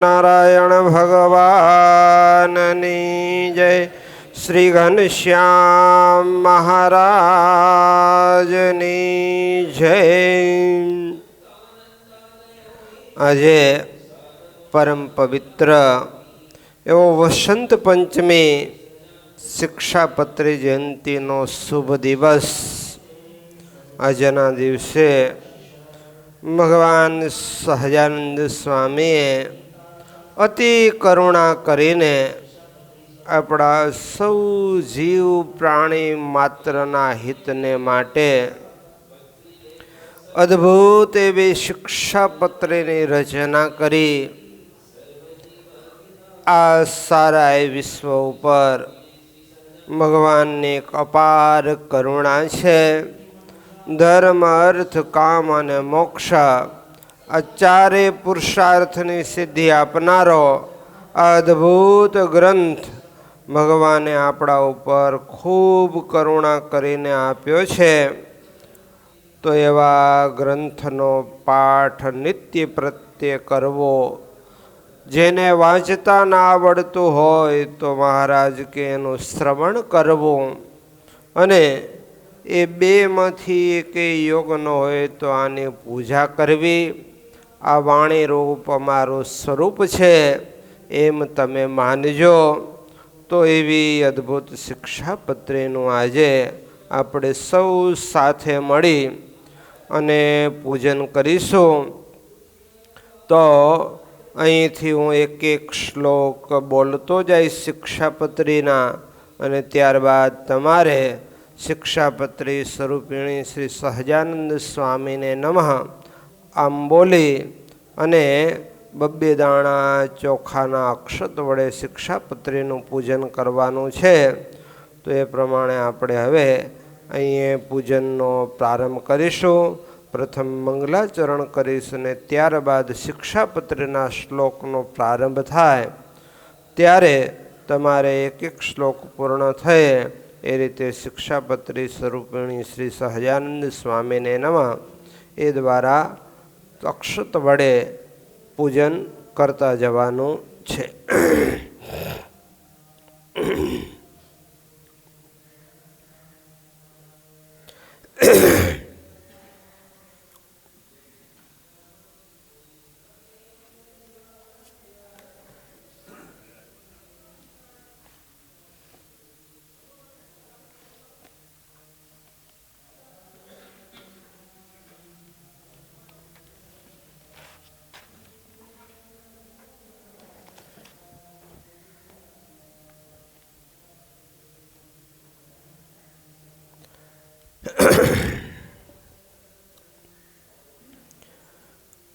नारायण भगवाननी जय। श्री घनश्याम महाराजनी जय। આજે પરમ પવિત્ર એવો વસંત પંચમી શિક્ષાપત્રી જયંતિનો શુભ દિવસ। આજના દિવસે ભગવાન સહજાનંદ સ્વામીએ અતિ કરુણા કરીને આપણા સૌ જીવ પ્રાણી માત્રના હિતને માટે અદ્ભુત એવી શિક્ષાપત્રીની રચના કરી આ સારા વિશ્વ ઉપર ભગવાનની એક અપાર કરુણા છે। ધર્મ અર્થ કામ અને મોક્ષ આ ચારે પુરુષાર્થની સિદ્ધિ આપનારો અદ્ભુત ગ્રંથ ભગવાને આપણા ઉપર ખૂબ કરુણા કરીને આપ્યો છે। તો એવા ગ્રંથનો પાઠ નિત્ય પ્રત્યે કરવો। જેને વાંચતા ના આવડતું હોય તો મહારાજ કે એનું શ્રવણ કરવું, અને એ બેમાંથી એકે યોગ ન હોય તો આની પૂજા કરવી। આ વાણી રૂપ અમારું સ્વરૂપ છે એમ તમે માનજો। તો એવી અદ્ભુત શિક્ષાપત્રીનું આજે આપણે સૌ સાથે મળી અને પૂજન કરીશું। તો અહીંથી હું એક એક શ્લોક બોલતો જઈશ શિક્ષાપત્રીના, અને ત્યારબાદ તમારે શિક્ષાપત્રી સ્વરૂપિણી શ્રી સહજાનંદ સ્વામીને નમઃ આમ બોલી અને બબ્બે દાણા ચોખાના અક્ષત વડે શિક્ષાપત્રીનું પૂજન કરવાનું છે। તો એ પ્રમાણે આપણે હવે અહીં પૂજનનો પ્રારંભ કરીશું। પ્રથમ મંગલાચરણ કરીશું અને ત્યારબાદ શિક્ષાપત્રીના શ્લોકનો પ્રારંભ થાય ત્યારે તમારે એક એક શ્લોક પૂર્ણ થયે એ રીતે શિક્ષાપત્રી સ્વરૂપિણી શ્રી સહજાનંદ સ્વામીને નમઃ એ દ્વારા અક્ષત વડે પૂજન કરતા જવાનું છે।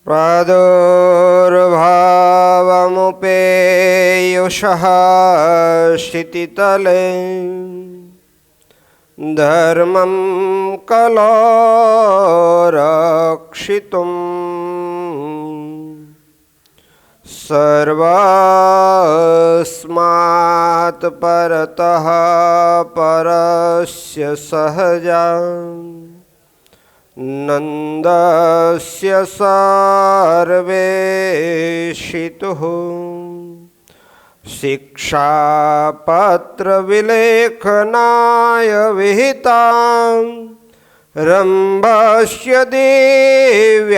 प्रादुर्भावमुपेयुषः क्षितितले धर्मं कलो रक्षितुम् सर्वस्मात् परतः परस्य सहजा नन्दस्य सर्वेशितुः शिक्षापत्रविलेखनाय विहितां रम्भस्य दिव्याद्भुतं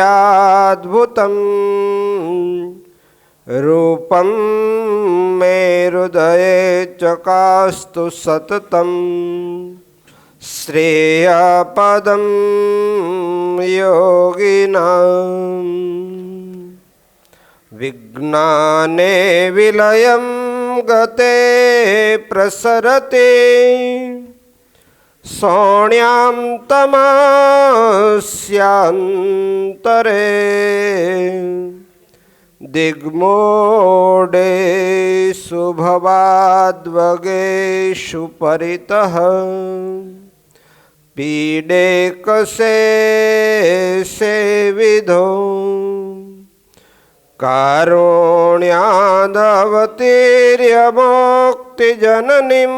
रूपं मे हृदये चकास्तु सततं श्रेयपदं योगिनां। विज्ञाने विलयं गते प्रसरते सौण्यां तमस्यान्तरे दिग्मूढेषु भवाद्वगेषु परितः पीडे कसे विधो कारुण्यादवतीर्य मुक्तिजननीं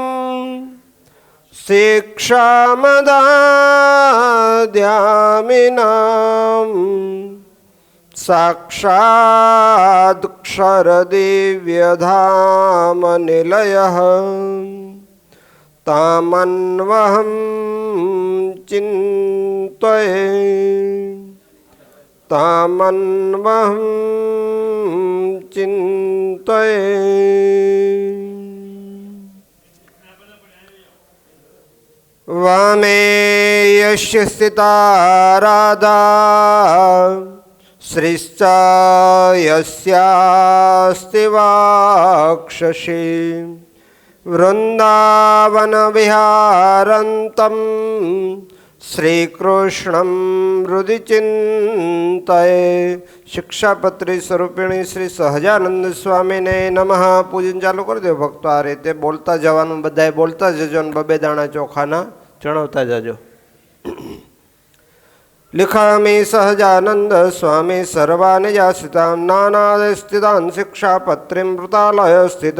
शिक्षामदाद्यामिनां साक्षादक्षरदिव्यधामनिलयः तामन्वहं चिन्तये तामन्वहं चिन्तये। वामे यस्य स्थिता राधा श्रीश्च यस्यास्ति वाक्षसि वृन्दावनविहारन्तं श्रीकृष्णं हृदि चिन्तये। शिक्षापत्री स्वरूपिणी श्री સહજાનંદ સ્વામીને નમઃ. પૂજન ચાલુ કરી દો ભક્તો. આ રીતે બોલતા જવાનું, બધાએ બોલતા જજો ને બબે દાણા ચોખાના ચણવતા જજો. લિખામિ સહજાનંદ સ્વામી સર્વાનિ જાસિતાં નાનાદિસ્થિતાં શિક્ષાપત્રીમ વૃતાલય સ્થિત.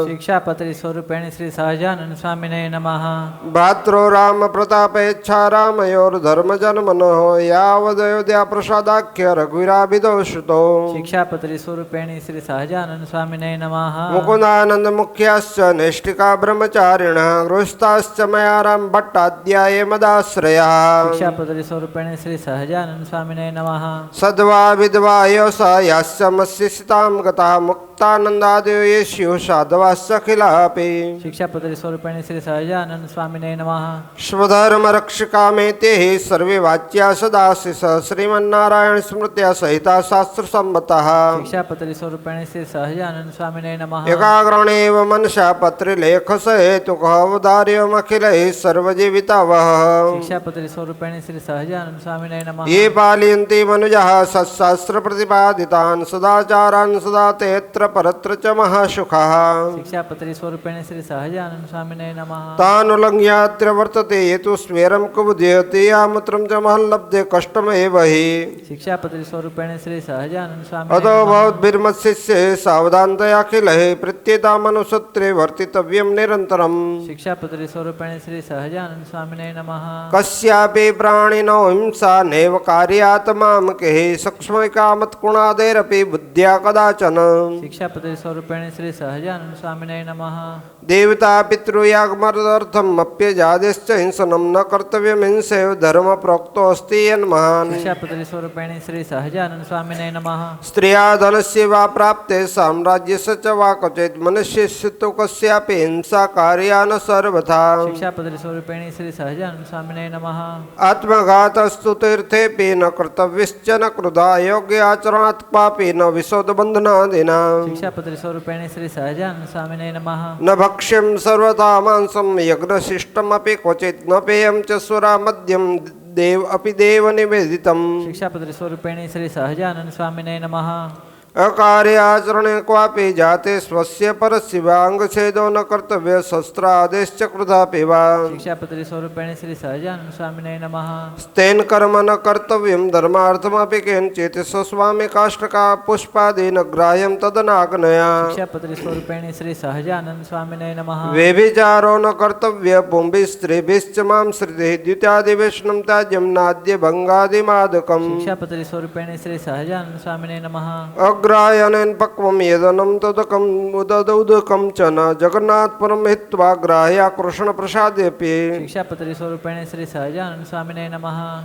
શિક્ષાપત્રી સ્વરૂપેણી શ્રી સહજાનંદ સ્વામીને નમઃ. ભાત્રો રામ પ્રતાપેચ્છા રામયોર ધર્મ જન્મનો યાવદયોધ્યા પ્રસાદાખ્ય રઘુવીરાભિદોષિતો. શિક્ષાપત્રી સ્વરૂપેણી શ્રી સહજાનંદ સ્વામીને નમઃ. મુકુંદાનંદ મુખ્યાશ્ચ નૈષ્ટિકા બ્રહ્મચારિણ ગૃહસ્થાશ્ચ મયા રામ ભટ્ટાધ્યાય મદાશ્રયા. શિક્ષાપત્રી સ્વરૂપેણી શ્રી સહજાનંદ સ્વામીને નમઃ. સદ્વા વિદ્વા યસ્ય મત્સ્યસિતામ ગતા મુક્તાનંદાદયો યેષ્યો સાધવાસ્યખિલાપી. શિક્ષાપત્રી સ્વરૂપેણી શ્રી સહજાનંદ સ્વામીને નમઃ. સ્વધર્મ રક્ષિકામે તે સર્વે વાચ્યા સદાશિષ શ્રીમન્નારાયણ સ્મૃત્યા સહિતા શાસ્ત્ર સંમતઃ. શિક્ષાપત્રી સ્વરૂપેણી શ્રી સહજાનંદ સ્વામીને નમઃ. એકાગ્રણેવ મનસા પત્રે લેખસ હેતુક અવધાર્યમખિલૈ સર્વજીવિતાવઃ. શિક્ષાપત્રી સ્વરૂપેણી શ્રી સહજાનંદ સ્વામીને નમઃ. ये पालयन्ति मनुजः सत्शास्त्र प्रतिपादितान् सदाचारान् सदा तेऽत्र परत्र च महासुखः. શિક્ષાપત્રી સ્વરૂપેણી શ્રી સહજાનંદ સ્વામીને નમઃ. तानुलङ्घ्यात्र वर्तते ये तु स्वेरं कुबुध्यते यामुत्रं च महल्लब्धे कष्टमेव हि. શિક્ષાપત્રી સ્વરૂપેણી શ્રી સહજાનંદ अतो સ્વામીને નમઃ. भवद्भिर्मत्सिष्ये सावधानतयाखिलः प्रत्येतामनुसत्रे वर्तितव्यं निरन्तरम्. શિક્ષાપત્રી સ્વરૂપેણી શ્રી સહજાનંદ સ્વામીને નમઃ. कस्यापि प्राणिनो हिंसा नैव कार्यात्मामके सक्ष्मैकामत्कुणादेरपि बुद्ध्या कदाचन. શિક્ષાપત્રી સ્વરૂપેણી શ્રી સહજાનંદ સ્વામીને નમઃ. देवता पितृयागमर्थम अप्यजादिश्च हिंसनं न कर्तव्यं हिंसेव धर्म प्रोक्तोऽस्ति यन्महान्. શિક્ષાપત્રી સ્વરૂપેણી શ્રી સહજાનંદ સ્વામીને નમઃ. स्त्रिया धनस्य वा प्राप्ते साम्राज्यस्य च वा क्वचित् मनुष्यस्य तु कस्यापि हिंसा कार्या न सर्वथा. શિક્ષાપત્રી સ્વરૂપેણી શ્રી સહજાનંદ સ્વામીને નમઃ. आत्मघातस्तु तीर्थेऽपि न कर्तव्यश्च न क्रुधा योग्याचरणात् पापी न विशोधबन्धनादिना. શિક્ષાપત્રી સ્વરૂપેણી શ્રી સહજાનંદ સ્વામીને નમઃ. न भक्ष्यं सर्वथा मांसं यज्ञशिष्टमपि क्वचित् न पेयं च सुरा मद्यं देव अपि देवनिवेदितम्. શિક્ષાપત્રી સ્વરૂપેણી શ્રી સહજાનંદ સ્વામીને નમઃ. अकार्याचरणे क्वापि जाते स्वस्य परस्य वाङ्गछेदो न कर्तव्य शस्त्रादेश्च क्रुधापि वा. શિક્ષાપત્રી સ્વરૂપેણી શ્રી સહજાનંદ સ્વામીને નમઃ. स्तेन कर्म न कर्तव्यं धर्मार्थमपि केनचित् स्वस्वामी काष्ठका पुष्पादीन ग्राह्यं तदनाग्नया. શિક્ષાપત્રી સ્વરૂપેણી શ્રી સહજાનંદ સ્વામીને નમઃ. व्यभिचारो न कर्तव्य पुंभिः स्त्रीभिश्च मांसृतिः द्युत्यादिवेशनं त्याज्यं नाद्य भङ्गादिमादकम्. શિક્ષાપત્રી સ્વરૂપેણી શ્રી સહજાનંદ સ્વામીને નમઃ. अग्रायनेन पक्वं यदनं तदकम् उददौदकं च न जगन्नाथपुरं हित्वा ग्राह्या कृष्णप्रसादेऽपि. શિક્ષાપત્રી સ્વરૂપેણી શ્રી સહજાનંદ સ્વામીને નમઃ.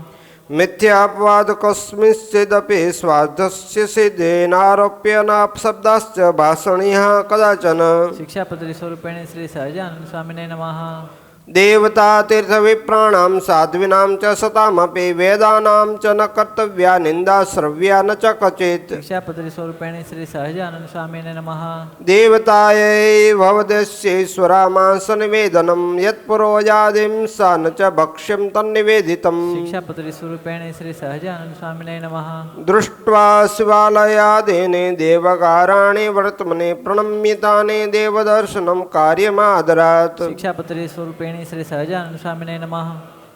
मिथ्यापवाद कस्मिंश्चिदपि स्वार्थस्य सिद्धेनारोप्य नापशब्दाश्च भाषणीयः कदाचन. શિક્ષાપત્રી સ્વરૂપેણી શ્રી સહજાનંદ સ્વામીને નમઃ. देवता तीर्थविप्राणां साध्वीनां च सतामपि वेदानां च न कर्तव्या निन्दा श्रव्या न च क्वचित्. શિક્ષાપત્રી સ્વરૂપેણી શ્રી સહજાનંદ સ્વામીને નમઃ. देवतायै भवदस्यैश्वरामांसनिवेदनं यत्पुरोजादिं सा न च भक्ष्यं तन्निवेदितम्. શિક્ષાપત્રી સ્વરૂપેણી શ્રી સહજાનંદ સ્વામીને નમઃ. दृष्ट्वा शिवालयादीनि देवकाराणि वर्तमने प्रणम्यतानि देवदर्शनं कार्यमादरात्. શિક્ષાપત્રી સ્વરૂપેણી શ્રી સહજાનંદ સ્વામીને નમઃ.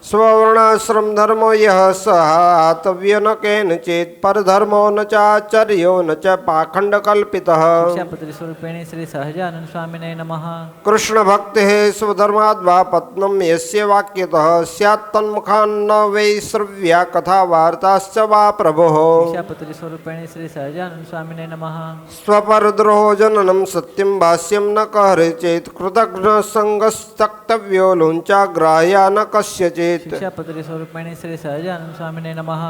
स्ववर्णाश्रम धर्मो यः सहातव्यो न केनचित् परधर्मो न चाचर्यो न च पाखण्डकल्पितः शिक्षापत्री स्वरूपिणी श्री सहजानंद स्वामिने नमः कृष्णभक्तिः स्वधर्माद्वा पत्नं यस्य वाक्यतः स्यात् तन्मुखान्न वै श्रव्या कथा वार्ताश्च वा प्रभोः शिक्षापत्री स्वरूपिणी श्री सहजानंद स्वामिने नमः स्वपरद्रोहो जननं सत्यं भाष्यं न कहरे चेत् कृतघ्नसङ्गस्तक्तव्यो लुञ्चाग्राह्या न कस्यचित् शिक्षापत्री स्वरूपिणी श्री सहजानंद स्वामिने नमः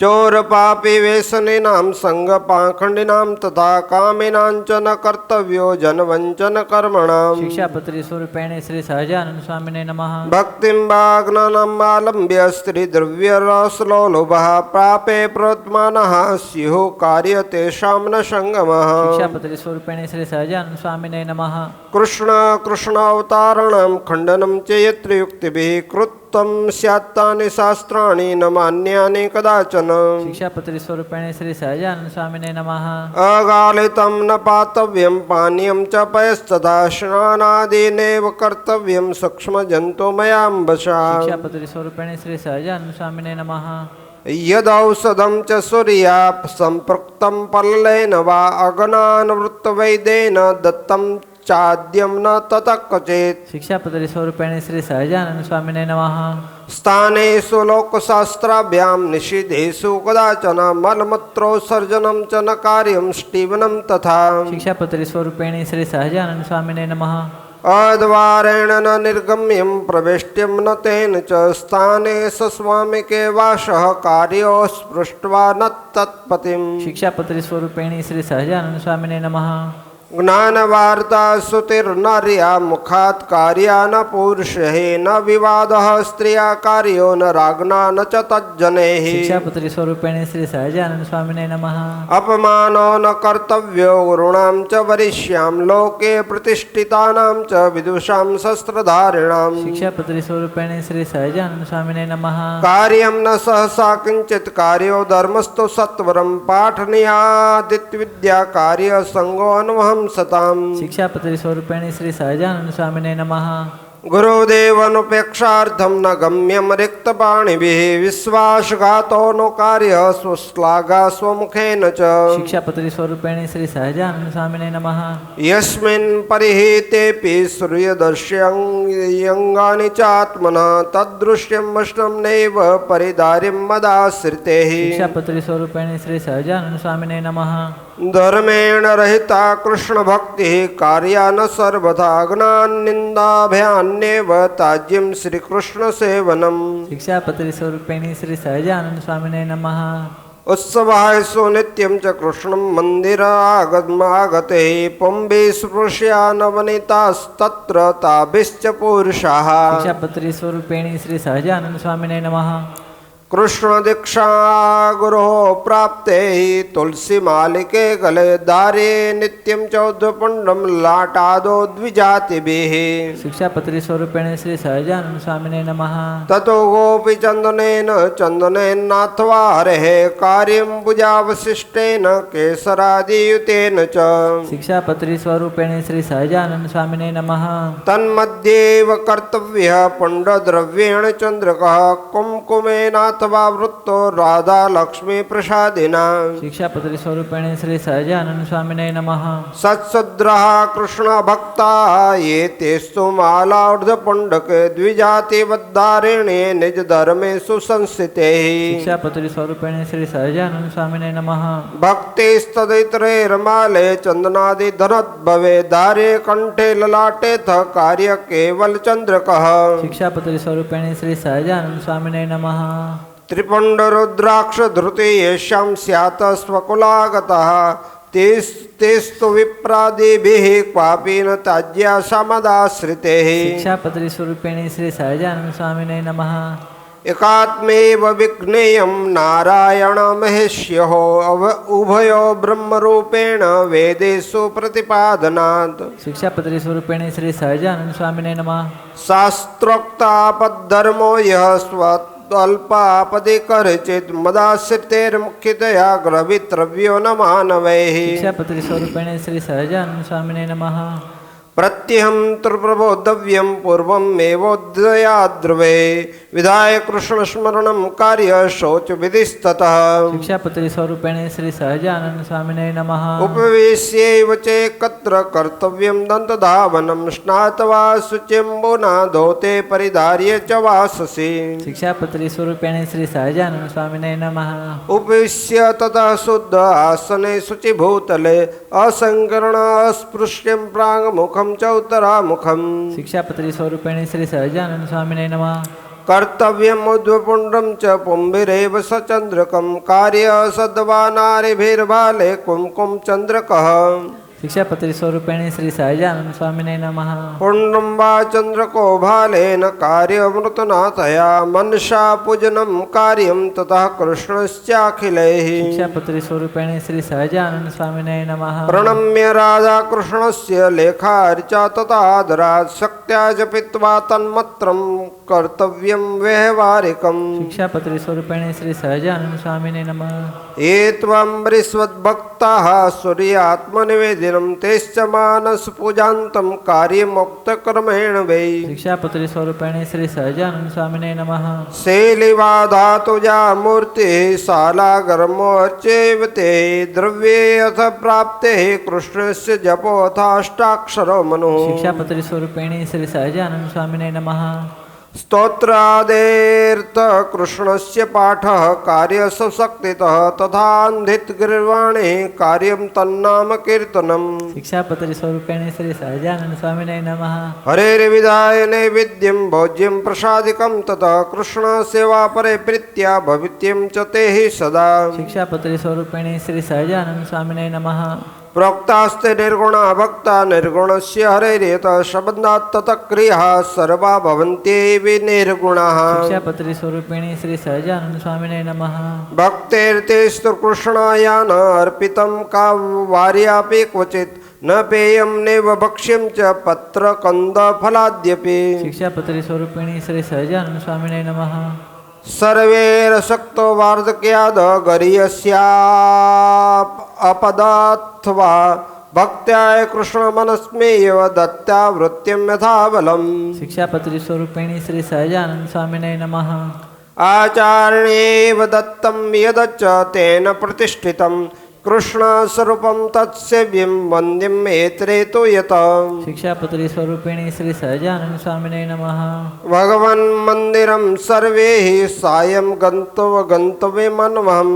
चोरपापी व्यसनिनां सङ्गपाखण्डिनां तथा कामिनां च न कर्तव्यो जनवञ्चनकर्मणां शिक्षापत्री स्वरूपिणी श्री सहजानंद स्वामिने नमः भक्तिं वाग्नानाम् आलम्ब्य स्त्रीद्रव्यरसलोलुभः प्रापे प्रवर्तमानः स्युः कार्य तेषां न सङ्गमः शिक्षापत्री स्वरूपिणी श्री सहजानंद स्वामिने नमः कृष्णावताराणां खण्डनं च यत्र युक्तिभिः कृतं स्यात् तानि शास्त्राणि न मान्यानि कदाचन शिक्षापत्री स्वरूपिणी श्री सहजानंद स्वामिने नमः अगालितं न पातव्यं पानीयं च पयस्तथा स्नानादिनेव कर्तव्यं सूक्ष्मजन्तुमयाम्बसा शिक्षापत्री स्वरूपिणी श्री सहजानंद स्वामिने नमः यदौषधं च सूर्या सम्पृक्तं पल्लेन वा अगनानवृत्तवैद्येन दत्तं चाद्यं न ततः क्वचित् शिक्षापत्री स्वरूपिणी श्री सहजानंद स्वामिने नमः स्थानेषु लोकशास्त्राभ्यां निषिद्धेषु कदाचन मलमूत्रोत्सर्जनं च न कार्यं स्टीवनं तथा शिक्षापत्री स्वरूपिणी श्री सहजानंद स्वामिने नमः अद्वारेण न निर्गम्यं प्रवेष्ट्यं न तेन च स्थाने सस्वामिके वासः कार्यो स्पृष्ट्वा न तत्पतिं शिक्षापत्री स्वरूपिणी श्री सहजानंद स्वामिने नमः ज्ञानवार्ता श्रुतिर्नार्या मुखात् कार्या न पुरुषैः न विवादः स्त्रिया कार्यो न राज्ञा न च तज्जनैः शिक्षापत्री स्वरूपिणी श्री सहजानंद स्वामिने नमः अपमानो न कर्तव्यो गुरूणां च वरिष्यां लोके प्रतिष्ठितानां च विदुषां शस्त्रधारिणां शिक्षापत्री स्वरूपिणी श्री सहजानंद स्वामिने नमः कार्यं न सहसा किंचित् कार्यो धर्मस्तु सत्वरं पाठनीयादित्विद्या कार्य संगो अनुवहं सताम् शिक्षापत्री स्वरूपिणी श्री सहजानंद स्वामिने नमः गुरुदेवनुपेक्षार्थं न गम्यं रिक्तपाणिभिः विश्वासघातो नो कार्यः स्वश्लाघा स्वमुखेन च शिक्षापत्री स्वरूपिणी श्री सहजानंद स्वामिने नमः यस्मिन् परिहितेऽपि सूर्यदर्श्यङ्गानि च आत्मनः तद्दृश्यं वष्णं नैव परिदार्यं मदाश्रितैः शिक्षापत्री स्वरूपिणी श्री सहजानंद स्वामिने नमः धर्मेण रहिता कृष्णभक्तिः कार्या न सर्वथा ज्ञाननिन्दाभयान्येव त्याज्यं श्रीकृष्णसेवनम् शिक्षापत्री स्वरूपिणी श्री सहजानंद स्वामिने नमः उत्सवायसु नित्यं च कृष्णं मन्दिरागते पुंभिः स्पृश्या नवनीतास्तत्र ताभिश्च पुरुषाः शिक्षापत्री स्वरूपिणी श्री सहजानंद स्वामिने नमः कृष्णदीक्षा गुरोः प्राप्ते तुलसीमालिके गले धारे नित्यं चौद्धपुण्डं लाटादो द्विजातिभिः शिक्षापत्री स्वरूपिणी श्री सहजानंद स्वामिने नमः ततो गोपीचन्दनेन चन्दनेनाथवा हरेः कार्यं भुजावशिष्टेन केसरादियुतेन च शिक्षापत्री स्वरूपिणी श्री सहजानंद स्वामिने नमः तन्मध्येव कर्तव्यः पुण्डद्रव्येण चन्द्रकः कुङ्कुमेनाथवा वृत्तो राधा लक्ष्मी प्रसादिना शिक्षापत्री स्वरूपिणी श्री सहजानंद स्वामिने नमः सत्सुद्रः कृष्णभक्ता ये तेस्तु मालार्धपुण्डके द्विजातिवद्धारिणे निजधर्मेषु संस्थितैः शिक्षापत्री स्वरूपिणी श्री सहजानंद स्वामिने नमः भक्तिस्तदैतरैर्माले चन्दनादिधनद्भवे धारे कण्ठे ललाटेथ कार्य केवल चन्द्रकः शिक्षापत्री स्वरूपिणी श्री सहजानंद स्वामिने नमः त्रिपुण्डरुद्राक्षधृते येषां स्यात् स्वकुलागतः तेस्तु विप्रादिभिः क्वापि न त्याज्या समदाश्रितैः शिक्षापत्री स्वरूपिणी श्री सहजानंद स्वामिने नमः एकात्मेव विज्ञेयं नारायणमहेश्यो उभयो ब्रह्मरूपेण वेदेषु प्रतिपादनात् शिक्षापत्री स्वरूपिणी श्री सहजानंद स्वामिने नमः शास्त्रोक्तापद्धर्मो यः स्वल्पापदि करचित् मदाश्रितेर्मुख्यतया ग्रवित्रव्यो न मानवैः शिक्षापत्री स्वरूपिणी श्री सहजानंद स्वामिने नमः प्रत्यहं त्रिप्रबोधव्यं पूर्वमेवोदयाद्रवे विधाय कृष्णस्मरणं कार्य शौचविधिस्ततः शिक्षापत्री स्वरूपिणी श्री सहजानंद स्वामिने नमः उपवेश्यैव चेकत्र कर्तव्यं दन्तधावनं स्नात्वा शुचिम्बुना धौते परिधार्य च वाससि शिक्षापत्री स्वरूपिणी श्री सहजानंद स्वामिने नमः उपविश्य ततः शुद्ध आसने शुचिभूतले असङ्कर्ण अस्पृश्यं प्राङ्मुखं च उत्तरामुखम् शिक्षापत्री स्वरूपिणी श्री सहजानंद स्वामिने नमः कर्तव्यमुद्वपुण्ड्रं च पुंभिरेव सचन्द्रकं कार्य सद्वा नारिभिर्बाले कुमकुम चन्द्रकः शिक्षापत्री स्वरूपिणी श्री सहजानंद स्वामिने नमः पुण्ड्रं वा चन्द्रको भालेन कार्यमृतनाथया मनसा पूजनं कार्यं ततः कृष्णस्याखिलैः शिक्षापत्री स्वरूपिणी श्री सहजानंद स्वामिने नमः प्रणम्य राधाकृष्णस्य लेखार्चा तथादरात् शक्त्या जपित्वा तन्मत्रं कर्तव्यं व्यवहारिकम् शिक्षापत्री स्वरूपिणी श्री सहजानंद स्वामिने नमः ये त्वम्बरीष्वद्भक्ताः सूर्यात्मनिवेदिनं तेश्च मानसपूजान्तं कार्यमुक्तकर्मेण वै शिक्षापत्री स्वरूपिणी श्री सहजानंद स्वामिने नमः शैलिवा धातुजा मूर्तिः शालागर्मोच्चैव ते द्रव्ये अथ प्राप्तेः कृष्णस्य जपोऽथाष्टाक्षरो मनुः शिक्षापत्री स्वरूपिणी श्री सहजानंद स्वामिने नमः स्तोत्रादेर्थ कृष्णस्य पाठः कार्यसशक्तितः तथान्धितगीर्वाणे कार्यं तन्नाम कीर्तनम् शिक्षापत्री स्वरूपिणी श्री सहजानंद स्वामिने नमः हरेर्विधाय नैवेद्यं भोज्यं प्रसादिकं ततः कृष्णसेवापरे प्रीत्या भवित्यं च ते हि सदा शिक्षापत्री स्वरूपिणी श्री सहजानंद स्वामिने नमः प्रोक्तास्ते निर्गुणा भक्ता निर्गुणस्य हरेर्यत शब्दात् ततः क्रियाः सर्वा भवन्त्येव निर्गुणाः शिक्षापत्री स्वरूपिणी श्री सहजानंद स्वामिने नमः भक्तेर्तेस्तु कृष्णायान अर्पितं काव्यापि क्वचित् न पेयं नैव भक्ष्यं च पत्रकन्दफलाद्यपि शिक्षापत्री स्वरूपिणी श्री सहजानंद स्वामिने नमः सर्वैरशक्तो वार्धक्याद गरीयस्यापदात्वा भक्त्याय कृष्णमनस्मेव दत्त्या वृत्तिं यथा बलम् शिक्षापत्री स्वरूपिणी श्री सहजानंद स्वामिने नमः आचार्येव दत्तं यदच्च तेन प्रतिष्ठितं कृष्णस्वरूपं तत्सेव्यं वन्द्यं एतरेतो यत शिक्षापत्री स्वरूपिणी श्री सहजानंद स्वामिने नमः भगवन्मन्दिरं सर्वे हि सायं गन्तव्यमन्वहं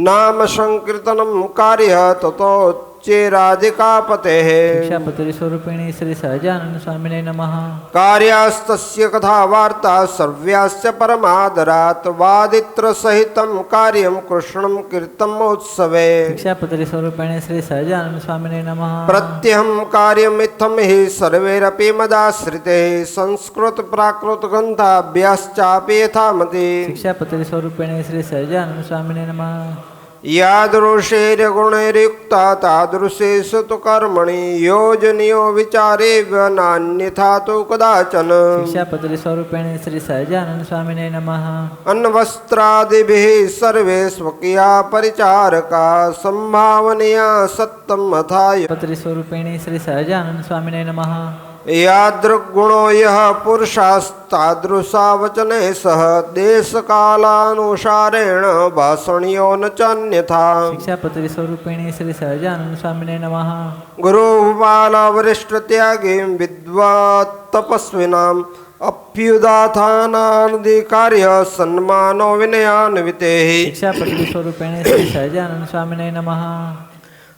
नाम संकीर्तनं कार्यः ततोच्चेराधिकापतेः शिक्षापत्री स्वरूपिणी श्री सहजानंद स्वामिने नमः कार्यास्तस्य कथा वार्ता सर्व्यास्य परमादरात् वादित्रसहितं कार्यं कृष्णं कीर्तनोत्सवे शिक्षापत्री स्वरूपिणी श्री सहजानंद स्वामिने नमः प्रत्यहं कार्यमित्थं हि सर्वैरपि मदाश्रिते संस्कृत प्राकृत ग्रन्थाभ्याश्चापि यथामति शिक्षापत्री स्वरूपिणी श्री सहजानंद स्वामिने नमः यादृशैर्गुणैर्युक्ता तादृशेषु तु कर्मणि योजनीयो विचारेव नान्यथा तु कदाचन शिक्षापत्री स्वरूपिणी श्री सहजानंद स्वामिने नमः अन्नवस्त्रादिभिः सर्वे स्वकीया परिचारका संभावनीया सत्तम अथाय पत्री स्वरूपिणी श्री सहजानंद स्वामिने नमः यादृग्गुणो यः पुरुषास्तादृशा वचने सह देशकालानुसारेण भाषणीयो न चान्यथा शिक्षापत्री स्वरूपिणी श्री सहजानंद स्वामिने नमः गुरुबालवरिष्ठत्यागी विद्वत्तपस्विनाम् अभ्युदाथानादिकार्य सन्मानो विनयान्वितेः शिक्षापत्री स्वरूपिणी श्री सहजानंद स्वामिने नमः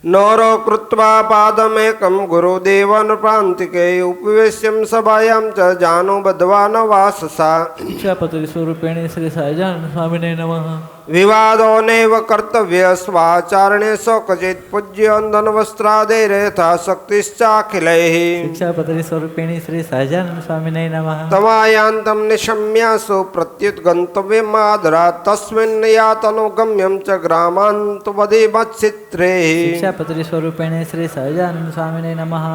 नौरो कृत्वा पादमेकं गुरुदेवानुप्रान्तिके उपवेश्यं सभायां च जानो बद्ध्वान् वाससा शिक्षापत्री स्वरूपिणी श्री सहजानंद स्वामिने नमः विवादो नैव कर्तव्य स्वाचारणे स्वकचित् पूज्योन्दनवस्त्रादेर्यथा शक्तिश्चाखिलैः शिक्षापत्री स्वरूपिणी श्री सहजानंद स्वामिने नमः तमायान्तं निशम्यासु प्रत्युत गन्तव्यमादरात् तस्मिन् यातनुगम्यं च ग्रामान्तवधिमच्छित्रे शिक्षापत्री स्वरूपिणी श्री सहजानंद स्वामिने नमः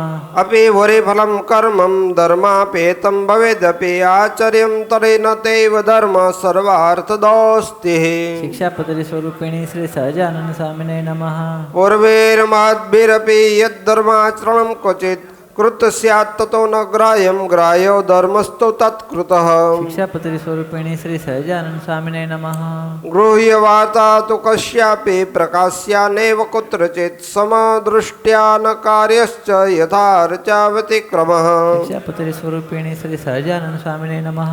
अपि भूरिफलं कर्मं धर्मापेतं भवेदपि आचर्यं तरेण तैव धर्म सर्वार्थदोस्तिः शिक्षापत्री स्वरूपिणी श्री सहजानंद स्वामिने नमः पूर्वैर्माद्भिरपि यद्धर्माचरणं क्वचित् कृत स्यात् ततो न ग्राह्यं ग्राह्यो धर्मस्तु तत्कृतः शिक्षापत्री स्वरूपिणी श्री सहजानंद स्वामिने नमः गृह्य वार्ता तु कस्यापि प्रकाश्या नैव कुत्रचित् समदृष्ट्या न कार्यश्च यथा ऋचावतिक्रमः शिक्षापत्री स्वरूपिणी श्री सहजानंद स्वामिने नमः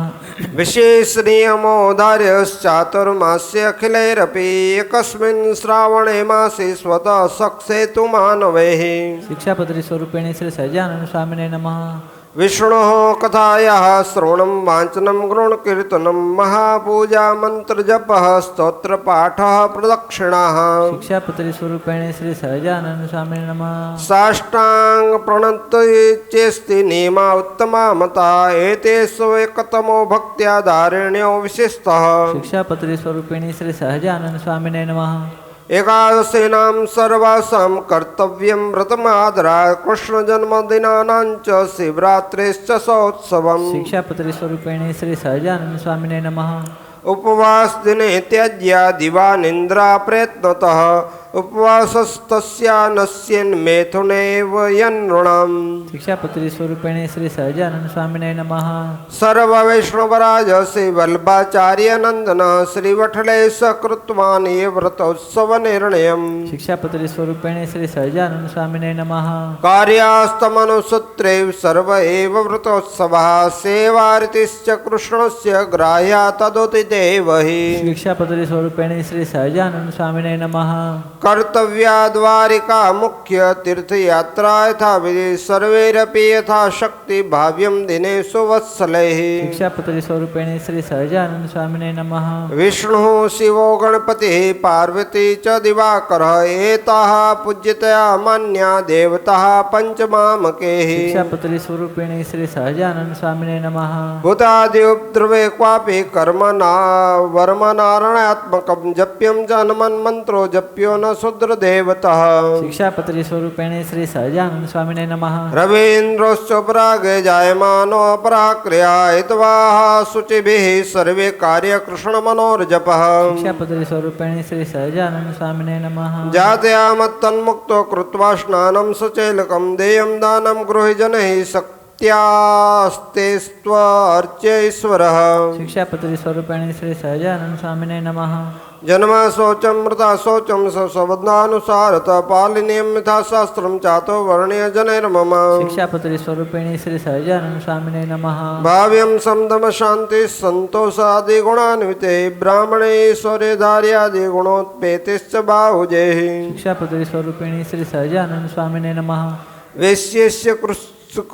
विशेष नियमोदार्यश्चातुर्मास्य अखिलैरपि एकस्मिन् श्रावणे मासे स्वतः सक्सेतु मानवैः शिक्षापत्री स्वरूपिणी श्री सहजानंद स्वामिने नमः विष्णोः कथायाः श्रवणं वाञ्छनं गृह्णकीर्तनं महापूजा मन्त्रजपः स्तोत्रपाठः प्रदक्षिणाः शिक्षापत्री स्वरूपिणी श्री सहजानंद स्वामिने नमः साष्टांग प्रणतये चेस्ति नियमा उत्तमा मता एतेषु एकतमो भक्त्या धारिण्यो विशिष्टः शिक्षापत्री स्वरूपिणी श्री सहजानंद स्वामिने नमः एकादशीनां सर्वासां कर्तव्यं व्रतमादरा कृष्णजन्मदिनानां च शिवरात्रेश्च सोत्सवम् शिक्षापत्री स्वरूपिणी श्री सहजानंद स्वामिने नमः उपवास दिने त्याज्या दिवा निन्द्रा प्रयत्नतः उपवासस्तस्या नश्यन्मेथुनेव यन्नृणाम् शिक्षापत्री स्वरूपिणी श्री सहजानंद स्वामिने नमः सर्ववैष्णवराज श्री वल्लभाचार्य नंदन श्रीवठले सकृत्वान् ये व्रतोत्सव निर्णयम् शिक्षापत्री स्वरूपिणी श्री सहजानंद स्वामिने नमः कार्यास्तमनुसूत्रे सर्व एव व्रतोत्सवः सेवार्तिश्च कृष्णस्य ग्राह्या तदोति देवहि शिक्षापत्री स्वरूपिणी श्री सहजानंद स्वामिने नमः कर्तव्या द्वारिका मुख्य तीर्थयात्रा यथा विधि सर्वैरपि यथा शक्ति भाव्यं दिनेषु वत्सलैः शिक्षापत्री स्वरूपिणी श्री सहजानंद स्वामिने नमः विष्णुः शिवो गणपतिः पार्वती च दिवाकरः एताः पूज्यतया मान्या देवताः पञ्चमामकेः शिक्षापत्री स्वरूपिणी श्री सहजानंद स्वामिने नमः भूतादिउपद्रवे क्वापि कर्म वर्मनारायणात्मकं जप्यं च हनुमन्मन्त्रो जप्यो न शूद्रदेवतः शिक्षापत्री स्वरूपिणी श्री सहजानंद स्वामिने नमः रवीन्द्रोश्चोपरागे जायमानो अपराक्रिया हितवाः शुचिभिः सर्वे कार्य कृष्णमनोर्जपः शिक्षापत्री स्वरूपिणी श्री सहजानंद स्वामिने नमः जातया मत्तन्मुक्तो कृत्वा स्नानं सचेलकं देयं दानं गृहि जनैः सत्यास्तेस्त्वर्च्यैश्वरः शिक्षापत्री स्वरूपिणी श्री सहजानंद स्वामिने नमः जन्म शौचम मृता शौचम स्वबद्धानुसारत पालनीयं यथा शास्त्रं चातो वर्ण्य जनैर्मम शिक्षापत्री स्वरूपिणी श्री सहजानंद स्वामिने नमः भाव्यं समदम शांति संतोषादि गुणान्विते ब्राह्मणेश्वरे धार्यादि गुणोत्पेतिश्च बाहुजेः शिक्षापत्री स्वरूपिणी श्री सहजानंद स्वामिने नमः वैश्यस्य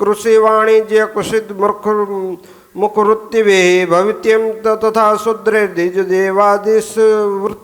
कृषि वाणिज्य कुशित मुखवृत्तिभिः भवित्यं तथा शूद्रैर्द्विजदेवादिषु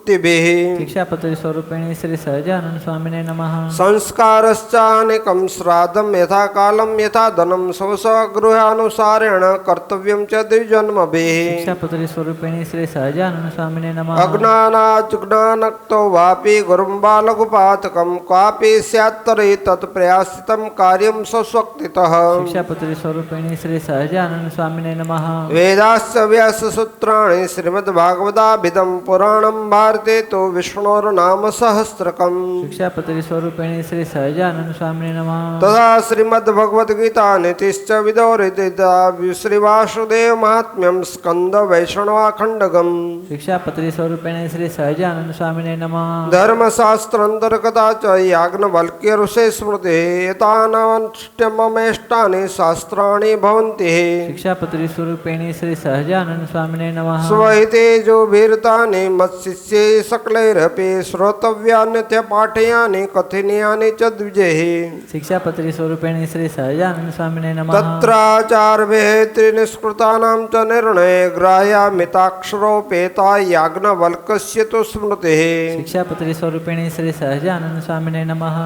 शिक्षापत्री स्वरूपिणी श्री सहजानंद स्वामिने नमः संस्कारश्चानेकं श्राद्धं यथा कालं यथा धनं स्वस्वगृहानुसारेण कर्तव्यं च द्विजन्मभिः शिक्षापत्री स्वरूपिणी श्री सहजानंद स्वामिने नमः अज्ञानाज्ञानक्तो वापि गुरुं बालगुपातकं क्वापि स्यात्तर्हि तत्प्रयासितं कार्यं स्वस्वक्तितः शिक्षापत्री स्वरूपिणी श्री सहजानंद स्वामिने नमः वेदाश्च व्याससूत्राणि श्रीमद्भागवताभिधं पुराणं भारते तु विष्णोर्नाम सहस्रकम् शिक्षापत्री स्वरूपिणी श्री सहजानंद स्वामिने नमः तथा श्रीमद्भगवद्गीता नीतिश्च विदोरिता श्रीवासुदेव महात्म्यं स्कंद वैष्णवाखण्डकम् शिक्षापत्री स्वरूपिणी श्री सहजानंद स्वामिने नमः धर्मशास्त्रान्तर्गता च याज्ञवल्क्य ऋषि स्मृतिः एतानष्टममेष्टानि शास्त्राणि भवन्ति शिक्षापत्री स्वरूपिणी श्री सहजानंद स्वामिने नमः स्वहितेजोभिर्तानि मत्शिष्यै सकलैरपि श्रोतव्यान्यथ पाठयानि कथनीयानि च द्विजैः शिक्षापत्री स्वरूपिणी श्री सहजानंद स्वामिने नमः तत्राचार्यैः त्रिनिष्कृतानां च निर्णये ग्राह्यामिताक्षरोपेता याज्ञवल्क्यस्य तु स्मृतिः शिक्षापत्री स्वरूपिणी श्री सहजानंद स्वामिने नमः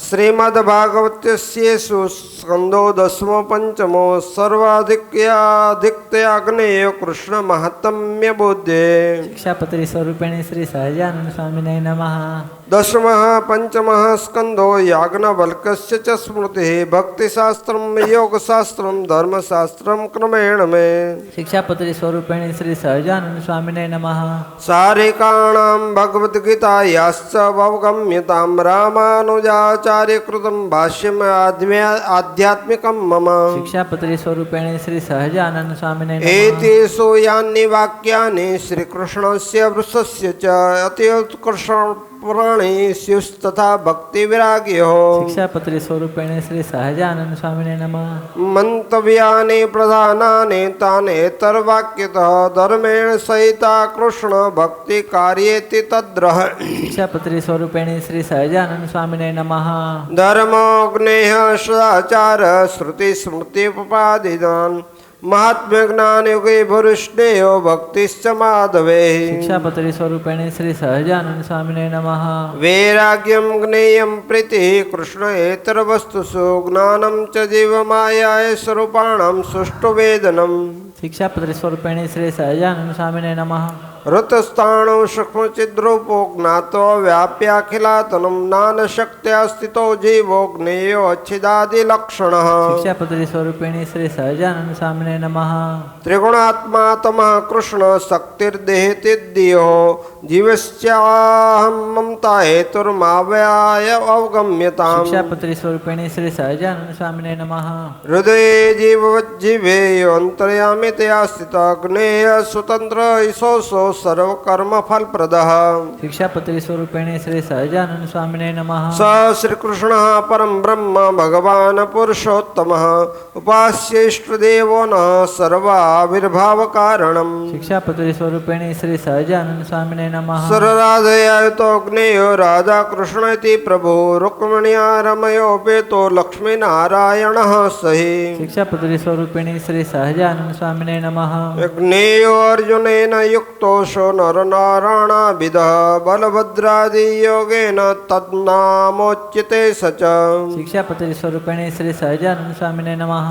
श्रीमद्भागवतस्येषु स्कन्धो दशमो पञ्चमो सर्वाधिक्या શિક્ષાધિક્તયા જ્ઞેય કૃષ્ણ મહાત્મ્ય બુદ્ધે શિક્ષાપત્રી સ્વરૂપિણી શ્રી સહજાનંદ સ્વામિને નમઃ. દશમઃ પંચમઃ સ્કંધો યાજ્ઞવલ્ક્યસ્ય ચ સ્મૃતિઃ ભક્તિશાસ્ત્રમ યોગશાસ્ત્રમ ધર્મશાસ્ત્રમ ક્રમેણ મે શિક્ષાપત્રી સ્વરૂપિણી શ્રી સહજાનંદ સ્વામિને નમઃ. સારિકાણાં ભગવદ્ગીતાયાશ્ચ અવગમ્યતાં રામાનુજાચાર્યકૃतं ભાષ્યમ આધ્યાત્મિકં મમ શિક્ષાપત્રી સ્વરૂપિણી શ્રી સહજાનંદ સ્વામિને નમઃ. એતેષુ યાન્નિ વાક્યાનિ શ્રીકૃષ્ણસ્ય વૃષસ્ય ચ અત્યુત્કર્ષ પુરાણી સ્યુસ્તથા ભક્તિ વિરાગ્યો શિક્ષાપત્રી સ્વરૂપિણી શ્રી સહજાનંદ સ્વામિને નમઃ. મંતવ્યાની પ્રધાનાની તાનેતરવાક્યતઃ ધર્મેણ સહિતા કૃષ્ણ ભક્તિ કાર્યેતિ તદ્રહ શિક્ષાપત્રી સ્વરૂપિણી શ્રી સહજાનંદ સ્વામિને નમઃ. ધર્મો જ્ઞેય સદાચાર શ્રુતિ સ્મૃતિપપાદિદાન મહાત્મ્ય જ્ઞાન યુગે ભુરુષ્ણેયો ભક્તિશ્ચ માધવે શિક્ષાપત્રી સ્વરૂપિણી શ્રી સહજાનંદ સ્વામિને નમઃ. વૈરાગ્યમ જ્ઞેયમ પ્રીતિ કૃષ્ણ એતર વસ્તુષુ જ્ઞાનમ ચ જીવ માયાએ સ્વરૂપાણમ સુષ્ટુ વેદનમ શિક્ષાપત્રી સ્વરૂપિણી શ્રી સહજાનંદ સ્વામિને નમઃ. ઋતસ્થાણો સૂક્ષ્મચિદ્રૂપો જ્ઞાતો વ્યાપ્યાખિલાતનમ જ્ઞાનશક્ત્યા સ્થિતો જીવો જ્ઞેયો અચ્છિદાદિલક્ષણ શિક્ષાપત્રી સ્વરૂપિણી શ્રી સહજાનંદ સ્વામિને નમઃ. ત્રિગુણાત્મા તમઃ કૃષ્ણ શક્તિર્દેહેતિદ્યો જીવશ્ચાહમ મમતા હેતુર્માવ્યાય અવગમ્યતામ શિક્ષાપત્રી સ્વરૂપિણી શ્રી સહજાનંદ સ્વામિને નમઃ. હૃદયે જીવવજ્જીવે અંતર્યામિ તયા સ્થિત જ્ઞેય સ્વતંત્ર ઈશોસો સર્વકર્મ ફલપ્રદઃ શિક્ષાપત્રી સ્વરૂપિણી શ્રી સહજાનંદ સ્વામિને નમઃ. સ શ્રીકૃષ્ણ પરમ બ્રહ્મ ભગવાન પુરુષોત્તમ ઉપાસ્યેષ્ટદેવો ન સર્વાવિર્ભાવ કારણમ શિક્ષાપત્રી સ્વરૂપિણી શ્રી સહજાનંદ સ્વામિને નમઃ. સરરાધયાયુતો જ્ઞેયો રાધા કૃષ્ણ ઇતિ પ્રભુ રૂક્મિણ્યા રમયોપેતો લક્ષ્મીનારાયણ સહી શિક્ષાપત્રી સ્વરૂપિણી શ્રી સહજાનંદ સ્વામિને નમઃ. જ્ઞેયો અર્જુનેન યુક્તોષો નરનારાયણાભિદ બલભદ્રાદિયોગેન તદ્નામોચ્યતે સચ શિક્ષાપત્રી સ્વરૂપિણી શ્રી સહજાનંદ સ્વામિને નમઃ.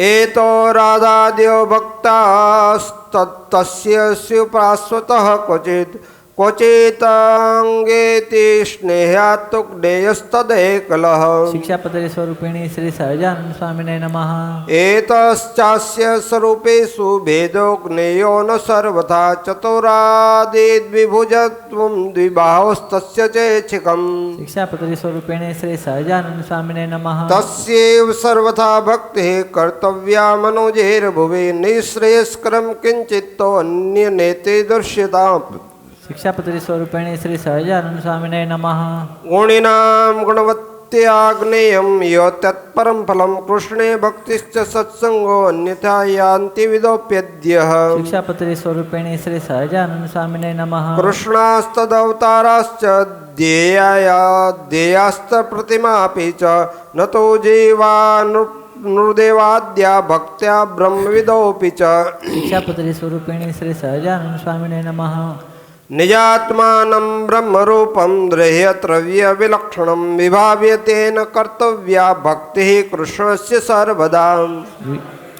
એતો રાધાદ્યો ભક્તાસ્તસ્ય સ્યુપાસ્વતઃ ક્વચિત ક્વચિતાંગેતિ સ્નેહ્યાત્તુ જ્ઞેયસ્તદેકલઃ શિક્ષાપત્રી સ્વરૂપિણી શ્રી સહજાનંદ સ્વામિને નમઃ. એતશ્ચાસ્ય સ્વરૂપેષુ ભેદો જ્ઞેયો ન સર્વથા ચતુરાદિદ્વિભુજત્વં દ્વિબાહોસ્તસ્ય ચૈચ્છિકम् શિક્ષાપત્રી સ્વરૂપિણી શ્રી સહજાનંદ સ્વામિને નમઃ. તસ્યૈવ સર્વથા ભક્તિઃ કર્તવ્યા મનોજૈર્ભુવિ નિઃશ્રેયસ્કરં કિંચિત્તો અન્યનેતિ દૃશ્યતામ શિક્ષાપત્રી સ્વરૂપિણી શ્રી સહજાનંદ સ્વામિને નમઃ. ગુણીનામ ગુણવત્યા જ્ઞેયમ યો તત્પરમ ફલમ કૃષ્ણે ભક્તિશ્ચ સત્સંગો અન્યથા યાન્તિ વિદોપ્યદ્યઃ શિક્ષાપત્રી સ્વરૂપિણી શ્રી સહજાનંદ સ્વામિને નમઃ. કૃષ્ણાસ્તદવતારાશ્ચ ધ્યેયાસ્ત પ્રતિમાપી ચ ન તો જીવા નૃદેવાદ્યા ભક્ત્યા બ્રહ્મવિદોપી ચ શિક્ષાપત્રી સ્વરૂપિણી શ્રી સહજાનંદ સ્વામિને નમઃ. નિજાત્માनं બ્રહ્મરૂપં દ્રહ્યત્રવ્ય વિલક્ષણં વિભાવ્ય તેન કર્તવ્યા ભક્તિ કૃષ્ણસ્ય સર્વદા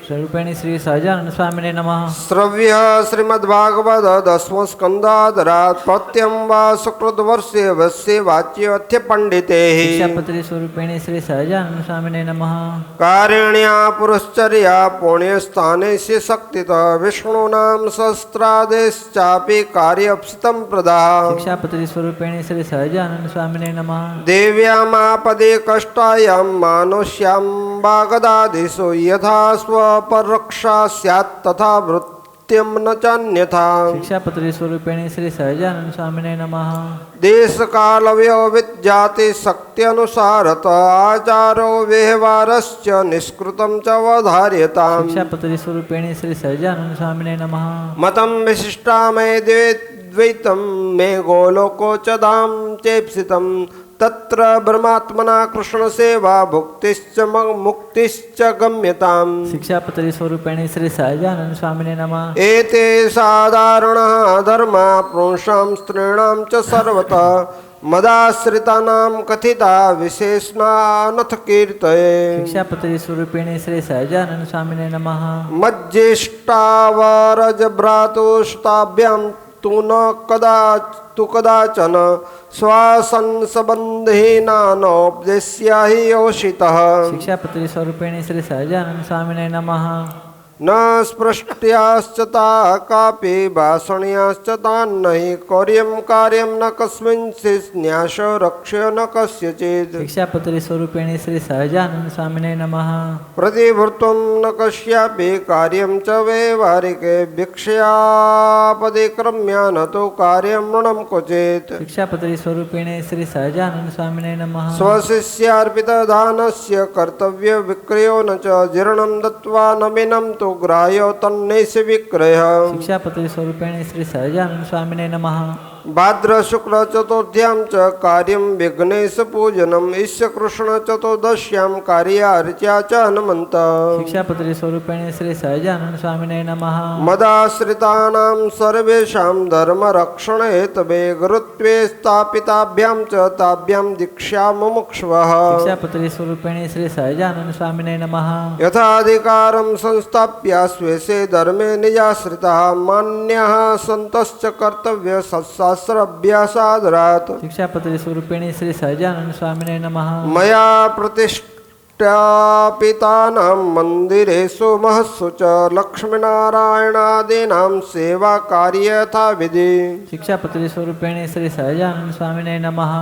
સ્વરૂપિણી શ્રી સહજાનંદ સ્વામિને નમઃ. શ્રવ્ય શ્રીમદ્ભાગવત દસમો સ્કંદાદરાત પત્યમ વા સુકૃતવર્ષે વસ્ય વાચ્યથ્ય પંડિતે શિક્ષાપત્રી સ્વરૂપિણી શ્રી સહજાનંદ સ્વામિને નમઃ. કારિણ્યા પુરશ્ચર્યા પુણ્યસ્થાને શક્તિત વિષ્ણુનામ સહસ્રાદેશ્ચાપી કાર્યપ્સિતમ પ્રદા શિક્ષાપત્રી સ્વરૂપિણી શ્રી સહજાનંદ સ્વામિને નમઃ. દેવ્યામાપદે કષ્ટાયામ માનુષ્યામ વાગદાદિષુ યથા સ્વપરક્ષા સ્યાत् તથા વૃત્યમ ન ચાન્યથા શિક્ષાપત્રી સ્વરૂપિણી શ્રી સહજાનંદ સ્વામિને નમઃ. દેશકાલવ્યો વિદ્યાતિ શક્ત્યનુસારત આચારો વ્યવહારશ્ચ નિષ્કૃતમ ચ વધાર્યતામ શિક્ષાપત્રી સ્વરૂપિણી શ્રી સહજાનંદ સ્વામિને નમઃ. મતં વિશિષ્ટામય દ્વૈતમ મે ગોલોકો ચ ધામ ચેપ્સિતમ તત્ર બ્રહ્માત્મના કૃષ્ણ સેવા ભુક્તિશ્ચ મુક્તિશ્ચ ગમ્યતામ શિક્ષાપત્રી સ્વરૂપિણી શ્રી સહજાનંદ સ્વામિને નમઃ. એતે સાધારણ ધર્મા પુંસાં સ્ત્રીણાં ચ સર્વતઃ મદાશ્રિતાનામ કથિતા વિશેષનાનથ કીર્તયે શિક્ષાપત્રી સ્વરૂપિણી શ્રી સહજાનંદ સ્વામીને નમઃ. મજ્જેષ્ટાવરજ ભ્રાતુષ્ટાભ્યામ તું કદાચન શ્વાસન સંબંધીનાનોપદેશ્યા હિ યોષિતઃ શિક્ષાપત્રી સ્વરૂપિણી શ્રી સહજાનંદ સ્વામીને નમઃ. ન સ્પૃષ્ટ્યાશ્ચ તા કાપી ભાષણ્યાશ્ચ તાન નહીં કાર્યમ ન કસ્મિંશ્ચિત ન્યાસો રક્ષ્ય ન કસ્યચિત શિક્ષાપત્રી સ્વરૂપિણી શ્રી સહજાનંદ સ્વામીને નમઃ. પ્રતિભૃત્વં ન કસ્યાપી કાર્યમ ચ વૈવારિકે ભિક્ષયાપદે ક્રમ્યા ન તો કાર્યમ ઋણમ ક્વચિત શિક્ષાપત્રી સ્વરૂપિણી શ્રી સહજાનંદ સ્વામીને નમઃ. સ્વશિષ્યાર્પિત દાનસ્ય કર્તવ્ય વિક્રયો ન ચ જીર્ણમ દત્વા નમિનમ તો ગ્રાહ્યો તન્નૈષ વિક્રય શિક્ષાપત્રી સ્વરૂપિણી શ્રી સહજાનંદ સ્વામીને નમઃ. ભાદ્ર શુક્લ ચતુર્થ્યામ ચ કાર્યમ વિઘ્નેશ પૂજનમ ઈશ્ય કૃષ્ણ ચતુર્દશ્યામ કાર્યાર્ચ્યા ચ હનુમંત શિક્ષાપત્રી સ્વરૂપિણી શ્રી સહજાનંદ સ્વામીને નમઃ. મદાશ્રિતાનામ સર્વેષાં ધર્મ રક્ષણ હેતવે ગુરુત્વે સ્થાપિતાભ્યામ ચ તાભ્યામ દીક્ષા મુમુક્ષવઃ શિક્ષાપત્રી સ્વરૂપિણી શ્રી સહજાનંદ સ્વામીને નમઃ. યથાધિકારમ સંસ્થાપ્યા સ્વેશે ધર્મે નિજાશ્રિતા માન્યઃ સંતશ્ચ કર્તવ્ય સત્શાસ્ત્ર અભ્યાસાદરાત શિક્ષાપત્રી સ્વરૂપિણી શ્રી સહજાનંદ સ્વામીને નમઃ. મયા પ્રતિષ્ઠાપિતાનાં મંદિરેષુ મહસ્સુ ચ લક્ષ્મીનારાયણાદીનાં સેવા કાર્ય યથા વિધિ શિક્ષાપત્રી સ્વરૂપિણી શ્રી સહજાનંદ સ્વામીને નમઃ.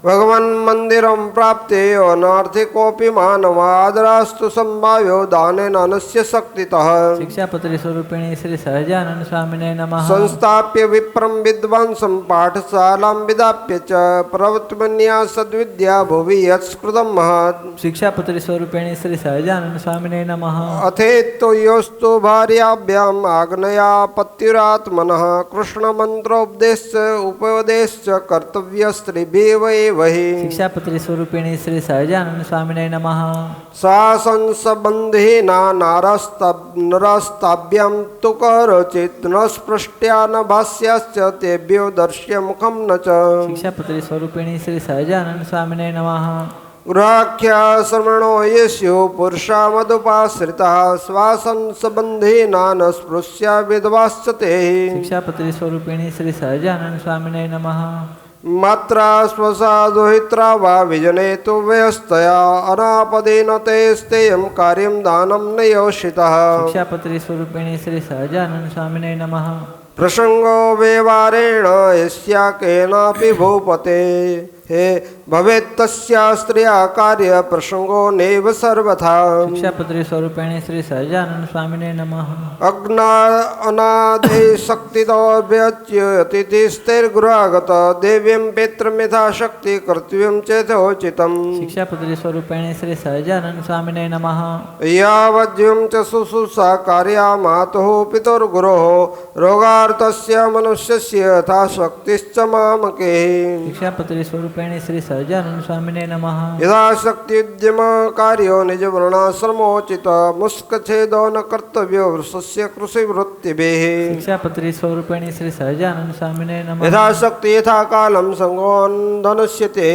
ભગવન મંદિરમ પ્રાપ્તે અનાર્થિકોપી માનવાદરાસ્તુ સંભાવ્યો દાનેન અનસ્ય શક્તિતઃ શિક્ષાપત્રી સ્વરૂપિણી શ્રી સહજાનંદ સ્વામીને નમઃ. સંસ્થાપ્ય વિપ્રમ વિદ્વાંસમ પાઠશાલાં વિદાપ્ય ચ પ્રવૃત્મન્યા સદ્વિદ્યા ભુવિ યત્સ્કૃતમ મહત શિક્ષાપત્રી સ્વરૂપિણી શ્રી સહજાનંદ સ્વામીને નમઃ. અથેતો યોસ્તુ ભાર્યાભ્યામ આજ્ઞયા પત્યુરાત્મનઃ કૃષ્ણ મંત્રોપદેશ ઉપદેશ કર્તવ્ય સ્ત્રીભિવ વહી શિક્ષાપત્રી સ્વરૂપિણી શ્રી સહજાનંદ સ્વામીને નમઃ. શાસન સંબંધીના નરસ્તાભ્યામ તુ કરચિત ન સ્પૃષ્ટ્યા ન ભાષ્યાશ્ચ તેભ્યો દર્શ્ય મુખમ ન ચ શિક્ષાપત્રી સ્વરૂપિણી શ્રી સહજાનંદ સ્વામીને નમઃ. ગૃહાખ્યા શ્રમણો યેસ્યો પુરુષા મદુપાશ્રિતા શ્વાસન સંબંધીના ન સ્પૃશ્યા વિધવાશ્ચ તે શિક્ષાપત્રી સ્વરૂપિણી શ્રી સહજાનંદ સ્વામીને નમઃ. માત્રા સ્વસાદોહિત્રા વા વિજને તુ વ્યસ્તયા અનાપદેન તેસ્તેયં કાર્યમ દાનમ ન યોષિતઃ શિક્ષાપત્રી સ્વરૂપિણી શ્રી સહજાનંદ સ્વામીને નમઃ. પ્રસંગો વ્યવહારેણ યસ્યા કેનાપી ભૂપતે હે ભવેત તસ્યા સ્ત્રિયા કાર્ય પ્રસંગો નેવ સર્વથા શિક્ષાપત્રી સ્વરૂપિણી શ્રી સહજાનંદ સ્વામીને નમઃ. અનાદે શક્તિતો વ્યચ્ય અતિથિસ્તૈર્ગૃહાગત દેવ્યમ પિતૃમિથા શક્તિ કર્તવ્યમ ચેતોચિતમ શિક્ષાપત્રી સ્વરૂપિણી શ્રી સહજાનંદ સ્વામીને નમઃ. યાવજ્યમ ચ શુશ્રૂષા કાર્યા માતુઃ પિતુર્ગુરોઃ રોગાર્તસ્ય મનુષ્યસ્ય યથા શક્તિશ્ચ મામકે શિક્ષાપત્રી સ્વરૂપિણી શ્રી સહજાનંદ સ્વામીને નમઃ. યથા શક્તિ ઉદ્યમ કાર્યો નિજ વર્ણાશ્રમોચિત મુસ્કછેદો ન કર્તવ્યો વૃષસ્ય કૃષિ વૃત્તિભિઃ શિક્ષાપત્રી સ્વરૂપિણી શ્રી સહજાનંદ સ્વામીને નમઃ. યથા શક્તિ યથા કાલમ સંગોન ધનુષ્યતે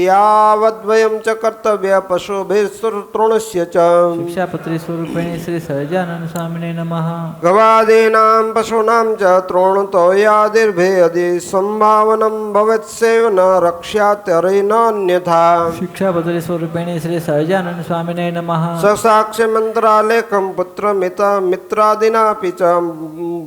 યાવદ્વયમ ચ કર્તવ્ય પશુભિસ્તૃણસ્ય ચ શિક્ષાપત્રી સ્વરૂપિણી શ્રી સહજાનંદ સ્વામીને નમઃ. ગવાદીનાં પશૂનાં ચ તૃણતો યાદિર્ભેયદિ સંભાવનમ ભવેત્સેવ ન રક્ષ્યાત્યરે ન અન્યથા શિક્ષાપત્રી સ્વરૂપિણી શ્રી સહજાનંદ સ્વામીને નમઃ. સસાક્ષી મંત્રાલેખમ મિત્રાદિનાપી ચ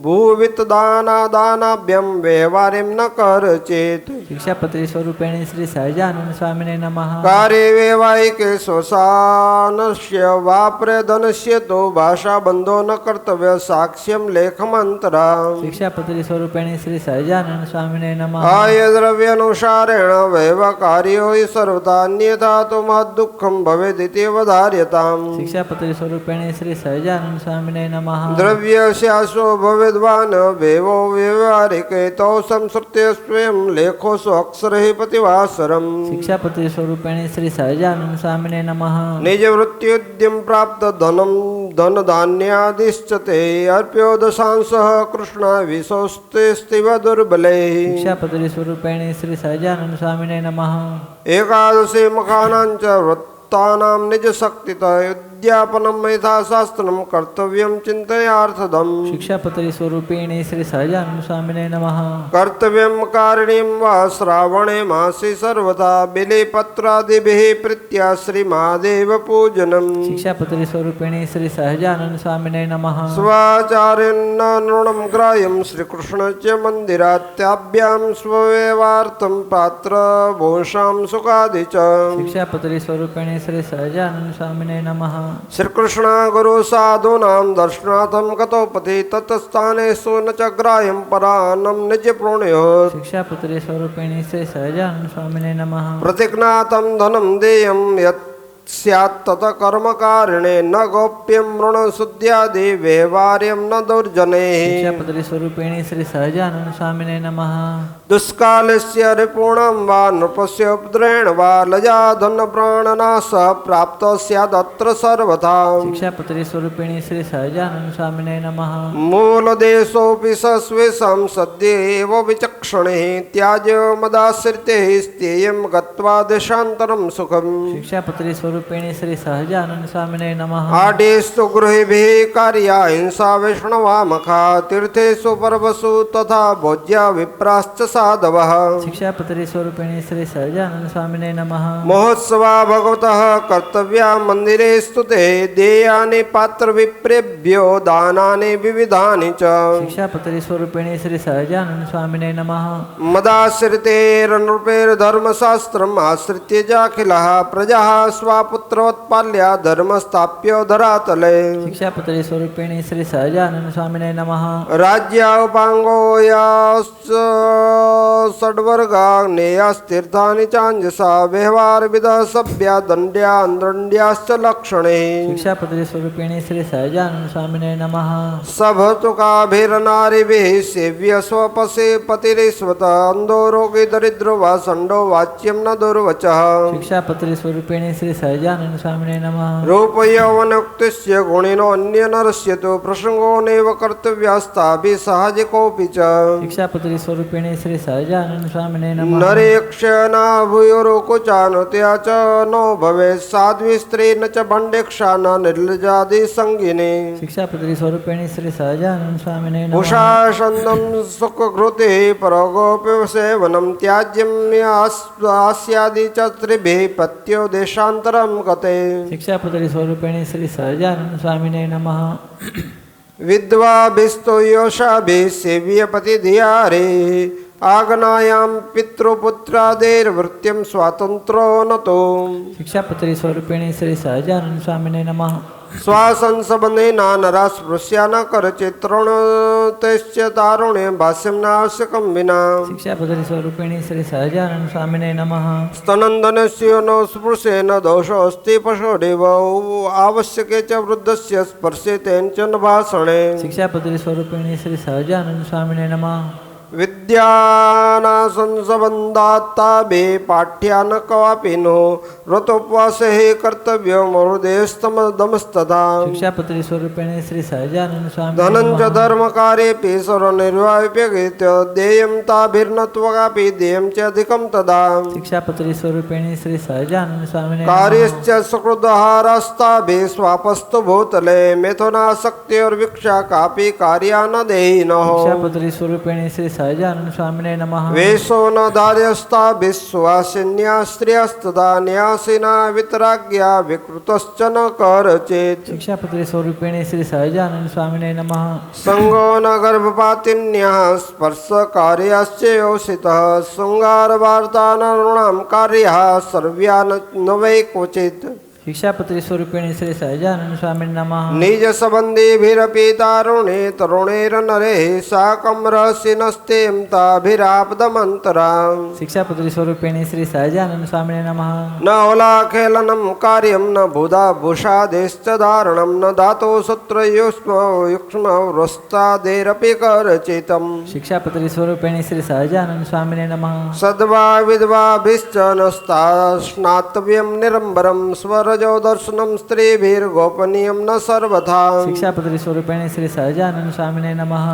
ભૂવિત દાનાભ્યમ વ્યવહારિમ ન કરચેત શિક્ષાપત્રી સ્વરૂપિણી શ્રી સહજાનંદ સ્વામીને નમઃ. કાર્ય વૈવાહિકે શ્વસાનસ્ય વાપ્રે ધનસ્ય તો ભાષા બંધો ન કર્તવ્ય સાક્ષ્યમ લેખમંતરા શિક્ષાપત્રી સ્વરૂપિણી શ્રી સહજાનંદ સ્વામીને નમઃ. આય દ્રવ્યાનુસારેણ વૈવકાર્યો હિ સર્વથા અન્યથા તો મહદુઃખમ ભવેદિતિ વધાર્યતામ શિક્ષાપત્રી સ્વરૂપિણી શ્રી સહજાનંદ સ્વામીને નમઃ. દ્રવ્યસ્યાસો ભવેદ્વાન વેવો વ્યવહારિકે તો સંસૃત્ય સ્વયં લેખો कोशो अक्षरहि प्रतिवासरम् शिक्षापति स्वरूपिणी श्री सहजानंद स्वामिने नमः निजवृत्त्युद्यं प्राप्त धन धान्यादिश्च ते अर्प्यो दशांशः कृष्णाविशोस्ते स्तिव दुर्बले शिक्षापति स्वरूपिणी श्री सहजानंद स्वामिने नमः एकादशे मखानाञ्च वृत्तानां निजशक्तितः उद्यापनं यथाशास्त्रं कर्तव्यं चिन्तयार्थदम् शिक्षापति स्वरूपिणी श्री सहजानंद स्वामिने नमः कर्तव्यं कारणीं वा श्रावणे मासि सर्वदा बिलीपत्रादिभिः प्रीत्या श्रीमादेव पूजनम् शिक्षापति स्वरूपिणी श्री सहजानंद स्वामिने नमः स्वाचार्येण नृणं ग्राह्यं श्रीकृष्णस्य मन्दिरात्याभ्यां स्वव्यवार्थं पात्र भूषां सुखादि च शिक्षापति स्वरूपिणी श्री सहजानंद स्वामिने नमः श्रीकृष्ण गुरु साधूनां दर्शनार्थं गतोपति तत्स्थानेषु न च ग्राह्यं परान्नं निज प्रणयोत् शिक्षापति स्वरूपिणी श्री सहजानंद स्वामिने नमः प्रतिज्ञातं धनं देयं यत् स्यात् तत् कर्मकारिणे न गोप्यं ऋणशुद्ध्यादि व्यवहार्यं न दुर्जनैः शिक्षापति स्वरूपिणी श्री सहजानंद स्वामिने नमः दुष्कालस्य रिपूणं वा नृपस्य उपद्रेण वा लजा धनप्राणनाशः प्राप्तो स्यादत्र सर्वथा शिक्षापति स्वरूपिणी श्री सहजानंद स्वामिने नमः मूलदेशोऽपि सस्वेषां सद्य एव विचक्षणे त्याज्य मदाश्रितैः स्तेयं गत्वा देशान्तरं सुखम् शिक्षापति स्वरूपिणी श्री सहजानंद स्वामिने नमः आडेस्तु गृहेभिः कार्या हिंसा वैष्णवा मखा तीर्थेषु पर्वसु तथा भोज्या विप्राश्च साधवः शिक्षापति स्वरूपिणी श्री सहजानंद स्वामिने नमः महोत्सवा भगवतः कर्तव्या मन्दिरे स्तुते देयानि पात्रविप्रेभ्यो दानानि विविधानि च शिक्षापति स्वरूपिणी श्री सहजानंद स्वामिने नमः मदाश्रितेर्नृपेर्धर्मशास्त्रम् आश्रित्य जाखिलः प्रजाः स्वापुत्रवत्पाल्या धर्मस्थाप्यो धरातले शिक्षापति स्वरूपिणी श्री सहजानंद स्वामिने नमः राज्योपांगो याश्च षड्वर्गा नेयास्तीर्थानि चाञ्जसा व्यवहारविदः सभ्या दण्ड्या दण्ड्याश्च लक्षणे शिक्षापति स्वरूपिणी श्री सहजानंद स्वामिने नमः सभतुकाभिर्नारिभिः सेव्य स्वपसे पतिरेश्वत अन्धो रोगी दरिद्रो वा षण्डो वाच्यं न दुर्वचः शिक्षापति स्वरूपिणी श्री सहजानंद स्वामिने नमः रूपयौवनोक्तिस्य गुणिनो अन्य नरस्य तु प्रसंगो नैव कर्तव्यास्ताभिः साहजिकोऽपि च शिक्षापति स्वरूपिणी श्री सहजानंद स्वामिने नमः नरेक्षणा भूयोरुकुचानुत्या च नो भवेत् साध्वी स्त्री न च भण्डेक्षा न निर्लजादि संगिने शिक्षापति स्वरूपिणी श्री सहजानंद स्वामिने नमः उषासन्दं सुखकृते परगोपि सेवनं त्याज्यं आस्यादि च त्रिभिः पत्यो देशान्तरं गते शिक्षापति स्वरूपिणी श्री सहजानंद स्वामिने नमः विद्वाभिस्तो योषाभिः सेव्यपतिधियारे आगनायां पितृपुत्रादेर्वृत्त्यं स्वातन्त्रो नतो शिक्षापति स्वरूपिणी श्री सहजानंद स्वामिने नमः स्वासंसबन्धेन नरा स्पृश्या न करचित्रणतेश्च तारुण्ये भाष्यं नावश्यकं विना शिक्षापति स्वरूपिणी श्री सहजानंद स्वामिने नमः स्तनन्दनस्य न स्पृशेन दोषोऽस्ति पशोरेव आवश्यके च वृद्धस्य स्पर्शे तेन च न भाषणे शिक्षापति स्वरूपिणी श्री सहजानंद स्वामिने नमः विद्यानासंसबन्धात्ताभि पाठ्या न क्वापि नो व्रतोपवासे कर्तव्यो मरुदेस्तमदमस्तथा शिक्षापति स्वरूपिणी श्री सहजानंद स्वामी धनं च धर्मकार्येऽपि सर्वनिर्वाह्यप्यगीत्य देयं ताभिर्न त्वगापि देयं च अधिकं तदा शिक्षापति स्वरूपिणी श्री सहजानंद स्वामी कार्यश्च सुकृतहारस्ताभिः स्वापस्तु भूतले मिथुनासक्तिर्विक्षा कापि कार्या न देहिनः शिक्षापति स्वरूपिणी श्री सहजानंद स्वामी नमः वेशो न दार्यस्ताभिः सुवासिन्या स्त्रियस्तदा न्यासिना वितराज्ञा विकृतश्च न करचेत् शिक्षापति स्वरूपिणी श्री सहजानंद स्वामी नमः संगो न गर्भपातिन्यः स्पर्शकार्याश्च योषितः शृङ्गारवार्तानॄणां कार्यः सर्व्या न वै क्वचित् શિક્ષાપત્રી સ્વરૂપિણી શ્રી સહજાનંદ સ્વામી નમઃ. નિજ સંબંધીભિરપી તારુણે તરુણેર્નરે સાકમ રહસ્યનસ્તેમ તાભિરાપદમંતરા શિક્ષાપત્રી સ્વરૂપિણી શ્રી સહજાનંદ સ્વામી નમઃ. ન ઓલાખેલનમ કાર્યમ ન ભૂધા ભૂષાદેશ્ચ ધારણમ ન ધાતો સૂત્રયુષ્મ વૃસ્તાદેરપી કરચિતમ શિક્ષાપત્રી સ્વરૂપિણી શ્રી સહજાનંદ સ્વામી નમઃ. સદ્વા વિદ્વાભિશ્ચ નસ્તા સ્નાતવ્યમ નિરંબરમ સ્વરજો દર્શનમ સ્ત્રીભિર્ગોપનીયમ ન સર્વથા શિક્ષાપત્રી સ્વરૂપિણી શ્રી સહજાનંદ સ્વામી નમઃ.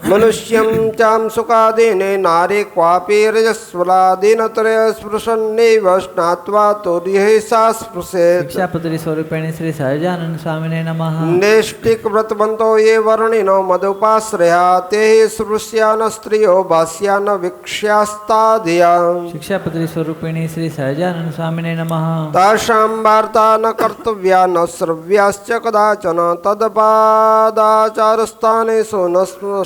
મનુષ્યમ ચામ સુખાદીને નારી ક્વાપી રજસ્વલાદીનત્રય સ્પૃશન્નૈવ સ્નાત્વા તુર્યૈષા સ્પૃશેત શિક્ષાપત્રી સ્વરૂપિણી શ્રી સહજાનંદ સ્વામી નમઃ. નૈષ્ટિક વ્રતવંતો યે વર્ણિનો મદુપાશ્રયા તે સ્પૃશ્યા ન સ્ત્રીઓ ભાસ્યા ન વિક્ષ્યાસ્તાધિયા શિક્ષાપત્રી સ્વરૂપિણી શ્રી સહજાનંદ સ્વામી નમઃ. તાશાં વાર્તા ન કર્તવ્યા ન શ્રવ્યાશ્ચ કદાચન તદપાદાચારસ્થાનેષુ ન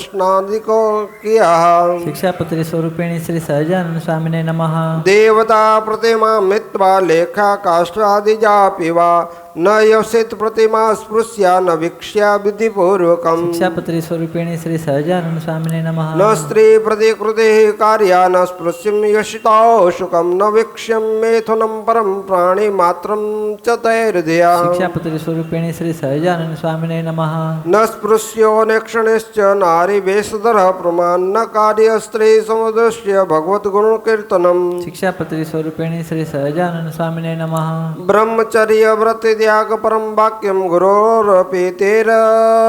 સ્નાદિકો ક્રિયાઃ શિક્ષાપત્રી સ્વરૂપિણી શ્રી સહજાનંદ સ્વામી નમઃ. દેવતા પ્રતિમા મિત્વા લેખા કાષ્ઠાદિજાપી વા ન યસિત પ્રતિમા સ્પૃશ્યા ન વિક્ષ્યા વિધિપૂર્વકમ શિક્ષાપત્રી સ્વરૂપિણી શ્રી સહજાનંદ સ્વામી નમઃ. ન સ્ત્રી પ્રતિકૃતિ કાર્યા ન સ્પૃશ્યમ યશિતાશુકમ ન વિક્ષ્યમ મેથુનમ પરમ પ્રાણી માત્રમ ચ તૈર્ધ્યા શિક્ષાપત્રી સ્વરૂપિણી શ્રી સહજાનંદ સ્વામી નમઃ. ન સ્પૃશ્યો નેક્ષણિશ્ચ નારી વેશધર પ્રમાન ન કાર્ય સ્ત્રી સમુદ્રશ્ય ભગવત ગુણ કીર્તનમ શિક્ષાપત્રી સ્વરૂપિણી શ્રી સહજાનંદ સ્વામી નમઃ. બ્રહ્મચર્ય વ્રત ત્યાગ પરમ વાક્યમ ગુરોરપી તેર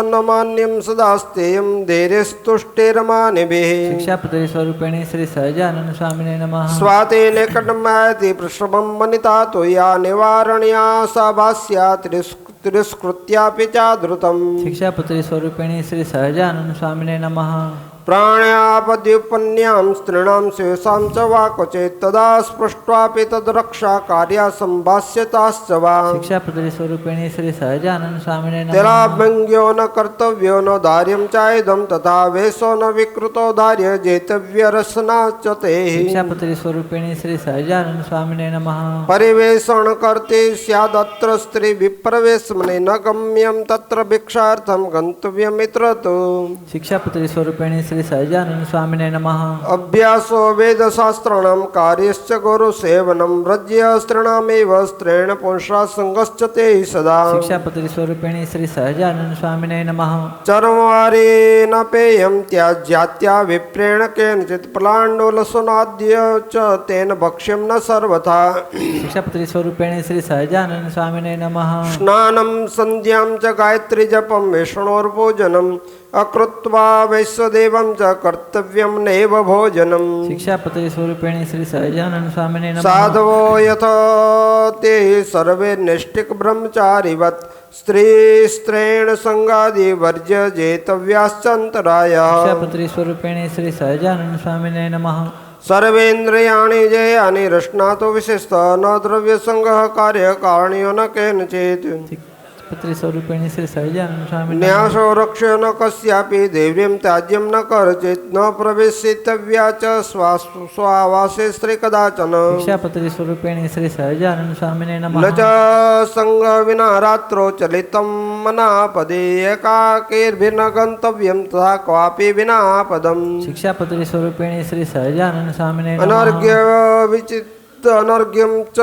ન માન્યમ સદાસ્તેયમ ધૈર્યસ્તુષ્ટિરમાનિભિઃ શિક્ષાપત્રી સ્વરૂપિણી શ્રી સહજાનંદ સ્વામી નમઃ. સ્વાતેને કડમાયતિ પૃષભમ વનિતા તો યા નિવારણ્યા સા ભાસ્યા તિરસ્કૃત્યાપી ચાદૃતમ શિક્ષાપત્રી સ્વરૂપિણી શ્રી સહજાનંદ સ્વામી નમઃ. પ્રાણ્યાપદ્યુપન્યામ સ્ત્રીણામ શેષાં ચ વા ક્વચિત તદા સ્પૃષ્ટ્વાપી તદ્રક્ષા કાર્યા સંભાષ્યતાશ્ચ વા શિક્ષાપત્રી સ્વરૂપિણી શ્રી સહજાનંદ સ્વામી નમઃ. તેલાભંગ્યો ન કર્તવ્યો ન ધાર્યમ ચાયદમ તથા વેશો ન વિકૃતો ધાર્ય જેતવ્ય રસના ચ તે શિક્ષાપત્રી સ્વરૂપિણી શ્રી સહજાનંદ સ્વામી નમઃ. પરિવેષણ કરતી સ્યાદત્ર સ્ત્રી વિપ્રવેશમને ન ગમ્યમ તત્ર ભિક્ષાર્થમ ગંતવ્યમિત્ર તો શિક્ષાપત્રી સ્વરૂપિણી શ્રી સહજાનંદ સ્વામી નમઃ. અભ્યાસો વેદશાસ્ત્રાણામ કાર્યશ્ચ ગુરુસેવનમ વ્રજ્ય સ્ત્રીણામેવ સ્ત્રેણ પુંસા સંગશ્ચ તે સદા શિક્ષાપત્રી સ્વરૂપિણી શ્રી સહજાનંદ સ્વામી નમઃ. ચર્મવારેણ પેયમ ત્યાજ્યાત્યા વિપ્રેણ કેનચિત પલાંડોલસુનાદ્ય ચ તેન ભક્ષ્યમ ન સર્વથા શિક્ષાપત્રી સ્વરૂપિણી શ્રી સહજાનંદ સ્વામી નમઃ. સ્નાનમ સંધ્યામ ચ ગાયત્રી જપમ વિષ્ણોર્ભોજનમ અકૃત્વા વૈશ્વદેવમ ચ કર્તવ્યમ નૈવ ભોજનમ શિક્ષાપત્રી સ્વરૂપિણી શ્રી સહજાનંદ સ્વામી નમઃ. સાધવો યથા તે સર્વે નૈષ્ટિક બ્રહ્મચારીવત સ્ત્રી સ્ત્રેણ સંગાદિ વર્જ્ય જેતવ્યાશ્ચંતરાય શિક્ષાપત્રી સ્વરૂપિણી શ્રી સહજાનંદ સ્વામી નમઃ. સર્વેન્દ્રિયાણિ જયાનિ રસનાતો વિશેષત ન દ્રવ્ય સંગ્રહ કાર્ય કારણ્યો ન કેનચિત પત્રી સ્વરૂપિણી શ્રી સહજાનંદ સ્વામી નમઃ. ન્યાસો રક્ષ્ય ન કસ્યાપી દેવ્યમ ત્યાજ્યમ ન કરચિત ન પ્રવેશિતવ્યા ચ સ્વાવાસે સ્ત્રી કદાચન શિક્ષાપત્રી સ્વરૂપિણી શ્રી સહજાનંદ સ્વામી નમઃ. ન ચ સંગ વિના રાત્રો ચલિતમ મનાપદે એકાકીર્ભિર્ન ગંતવ્યમ તથા ક્વાપી વિના પદમ શિક્ષાપત્રી સ્વરૂપિણી શ્રી સહજાનંદ સ્વામી નમઃ. અનર્ઘ્ય વિચિત અનર્ઘ્યમ ચ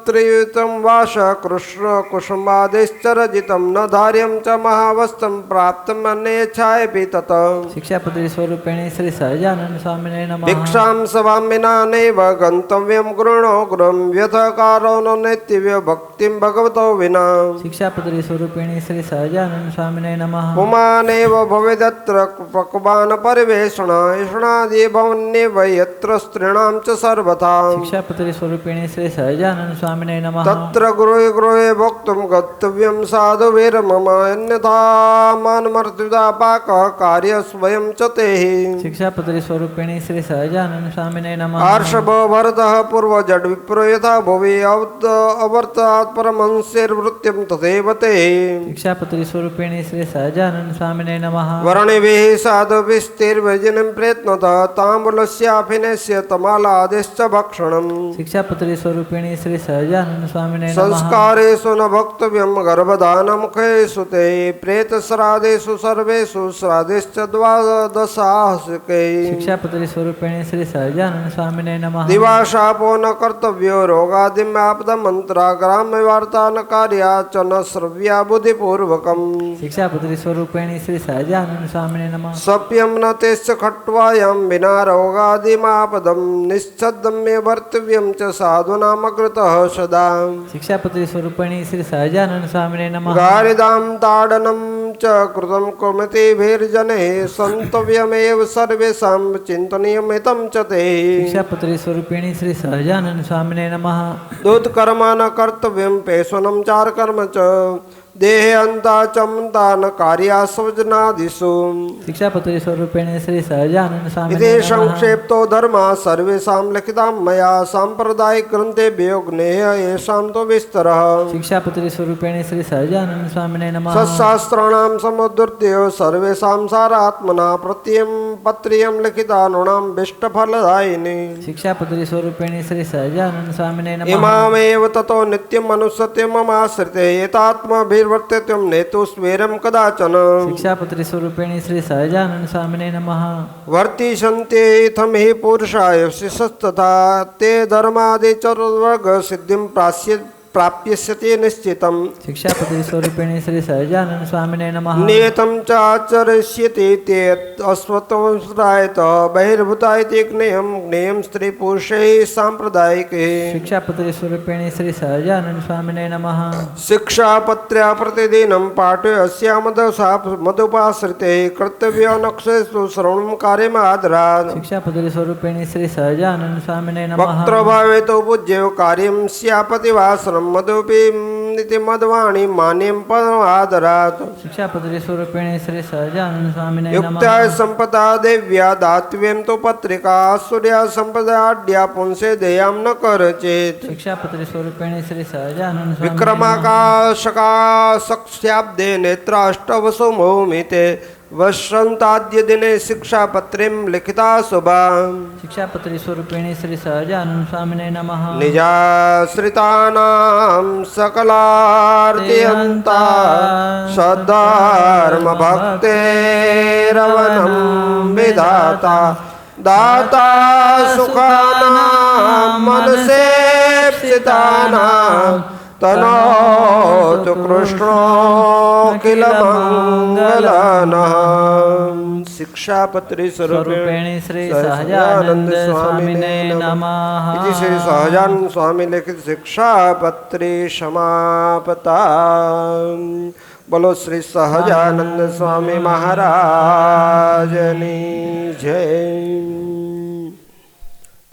ત્રિયુતમ વાસ કૃષ્ણ કુસુમાદિશ્ચરજિતમ ન ધાર્યમ ચ મહાવસ્તમ પ્રાપ્તમ અન્યેચ્છાયપી તત શિક્ષાપત્રી સ્વરૂપિણી શ્રી સહજાનંદ સ્વામી નમઃ. ભિક્ષામ સવામ વિના નૈવ ગંતવ્યમ ગૃણો ગૃહમ વ્યથકારો ન નૈતિવ્ય ભક્તિમ ભગવતો વિના શિક્ષાપત્રી સ્વરૂપિણી શ્રી સહજાનંદ સ્વામી નમઃ. પુમાનેવ ભવેદત્ર પક્વાન પરિવેષણ ઈષણાદિ ભવન્યેવ યત્ર સ્ત્રીણામ ચ સર્વથા શિક્ષાપત્રી સ્વરૂપિણી શ્રી સહજાનંદ સ્વામી નમઃ. તત્ર ગૃહે ગૃહે ભોક્તુમ ગતવ્યમ સાધુ મમ અન્યથા માનમર્ત્યુદા પાક કાર્ય સ્વયં ચ તેહિ શિક્ષાપત્રી સ્વરૂપિણી શ્રી સહજાનંદ સ્વામી નમઃ. આર્ષભ ભરત પૂર્વ જડ વિપ્રો યથા ભુવિ અવર્તાત પરમહંસેર્વૃત્યમ તથૈવ તે શિક્ષાપત્રી સ્વરૂપિણી શ્રી સહજાનંદ સ્વામી નમઃ. વર્ણિભિઃ સાધુભિસ્તિર્વજનમ પ્રયત્નતઃ તાંબુલસ્યાફિનસ્ય તમાલાદેશ્ચ ભક્ષણમ शिक्षापत्री स्वरूपिणी श्री सहजानंद स्वामिने नमः संस्कारेषु न भक्तव्यं गर्भधानमुखेषु ते प्रेतश्राद्धेषु सर्वेषु श्राद्धेश्च द्वादशाहस्के शिक्षापत्री स्वरूपिणी श्री सहजानंद स्वामिने नमः दिवाशापो न कर्तव्यो रोगादिम्याप्तमन्त्रा ग्राम्यवार्ता न कार्या च न श्रव्या बुद्धिपूर्वकम् शिक्षापत्री स्वरूपिणी श्री सहजानंद स्वामिने नमः सप्यं न तेश्च खट्वायां विना रोगादिमापदं निश्चद्दम्य वर्तव्यं च साधूनामकृतः सदा शिक्षापत्री स्वरूपिणी श्री सहजानंद स्वामिने नमः गारिदां ताडनं च कृतं कुमतिभिर्जनैः सन्तव्यमेव सर्वेषां चिन्तनीयमितं च ते शिक्षापत्री स्वरूपिणी श्री सहजानंद स्वामिने नमः दूतकर्म न कर्तव्यं पेशनं चारकर्म च देहे अन्ता चमता न कार्या स्वजनादिषु शिक्षापत्री स्वरूपिणी श्री सहजानंद स्वामिने इति नमः संक्षेप्तो धर्मः सर्वेषां लिखितां मया साम्प्रदायिकग्रन्थेभ्यो ज्ञेयः येषां तु विस्तरः शिक्षापत्री स्वरूपिणी श्री सहजानंद स्वामिने नमः सत्शास्त्राणां समुद्धृत्य सर्वेषां सारात्मना प्रत्ययं पत्रियं लिखितानुणां विष्टफलदायिनी शिक्षापत्री स्वरूपिणी श्री सहजानंद स्वामिने नमः इमामेव ततो नित्यम् अनुसत्य ममाश्रिते एतात्मभिर्वर्तितं नेतु स्वेरं कदाचन शिक्षापत्री स्वरूपिणी श्री सहजानंद स्वामिने नमः वर्तिष्यन्ते इत्थं हि पुरुषाय शिशस्तथा ते धर्मादिचतुर्वर्ग सिद्धिं प्राप्यस्यते निश्चितम् शिक्षापत्री स्वरूपिणी श्री सहजानंद स्वामिने नमः नियतं च आचरिष्यते ते अस्वतंत्रायत बहिर्भूता इति ज्ञेयं स्त्रीपुरुषैः साम्प्रदायिके शिक्षापत्री स्वरूपिणी श्री सहजानंद स्वामिने नमः शिक्षापत्र्या प्रतिदिनं पाठे अस्या मदुपाश्रिते कर्तव्यानक्षेषु श्रवणं कार्यमादरात् शिक्षापत्री स्वरूपिणी श्री सहजानंद स्वामिने नमः वक्त्रभावे तु पूज्यो कार्यं स्यापतिवासनं मदुपि इति मद्वाणी मान्यं पदमादरात् शिक्षापत्री स्वरूपिणी श्री सहजानंद स्वामिने युक्ता नमः संपदा देव्या दातव्यं तु पत्रिका सूर्या संपदाढ्या पुंसे देयां न करचेत् शिक्षापत्री स्वरूपिणी श्री सहजानंद स्वामिने नमः विक्रमाकाशका सख्याब्दे नेत्राष्टवसु मौमिते वसंताद्य दिने शिक्षापत्रिं लिखिता शुभा शिक्षापत्री स्वरूपिणी श्री सहजानंद स्वामिने नमः निजाश्रितानां सकलार्तिहन्ता सद्धर्म भक्तेरवनं विधाता दाता सुखानां मनसेप्सितानां तनोतु कृष्णो किल मंगलानां शिक्षापत्री स्वरूपिणी श्री सहजानंद स्वामिने नमः इति श्री सहजानंद स्वामी लिखित शिक्षापत्री समापता। बोलो श्री सहजानंद स्वामी महाराजनी जय।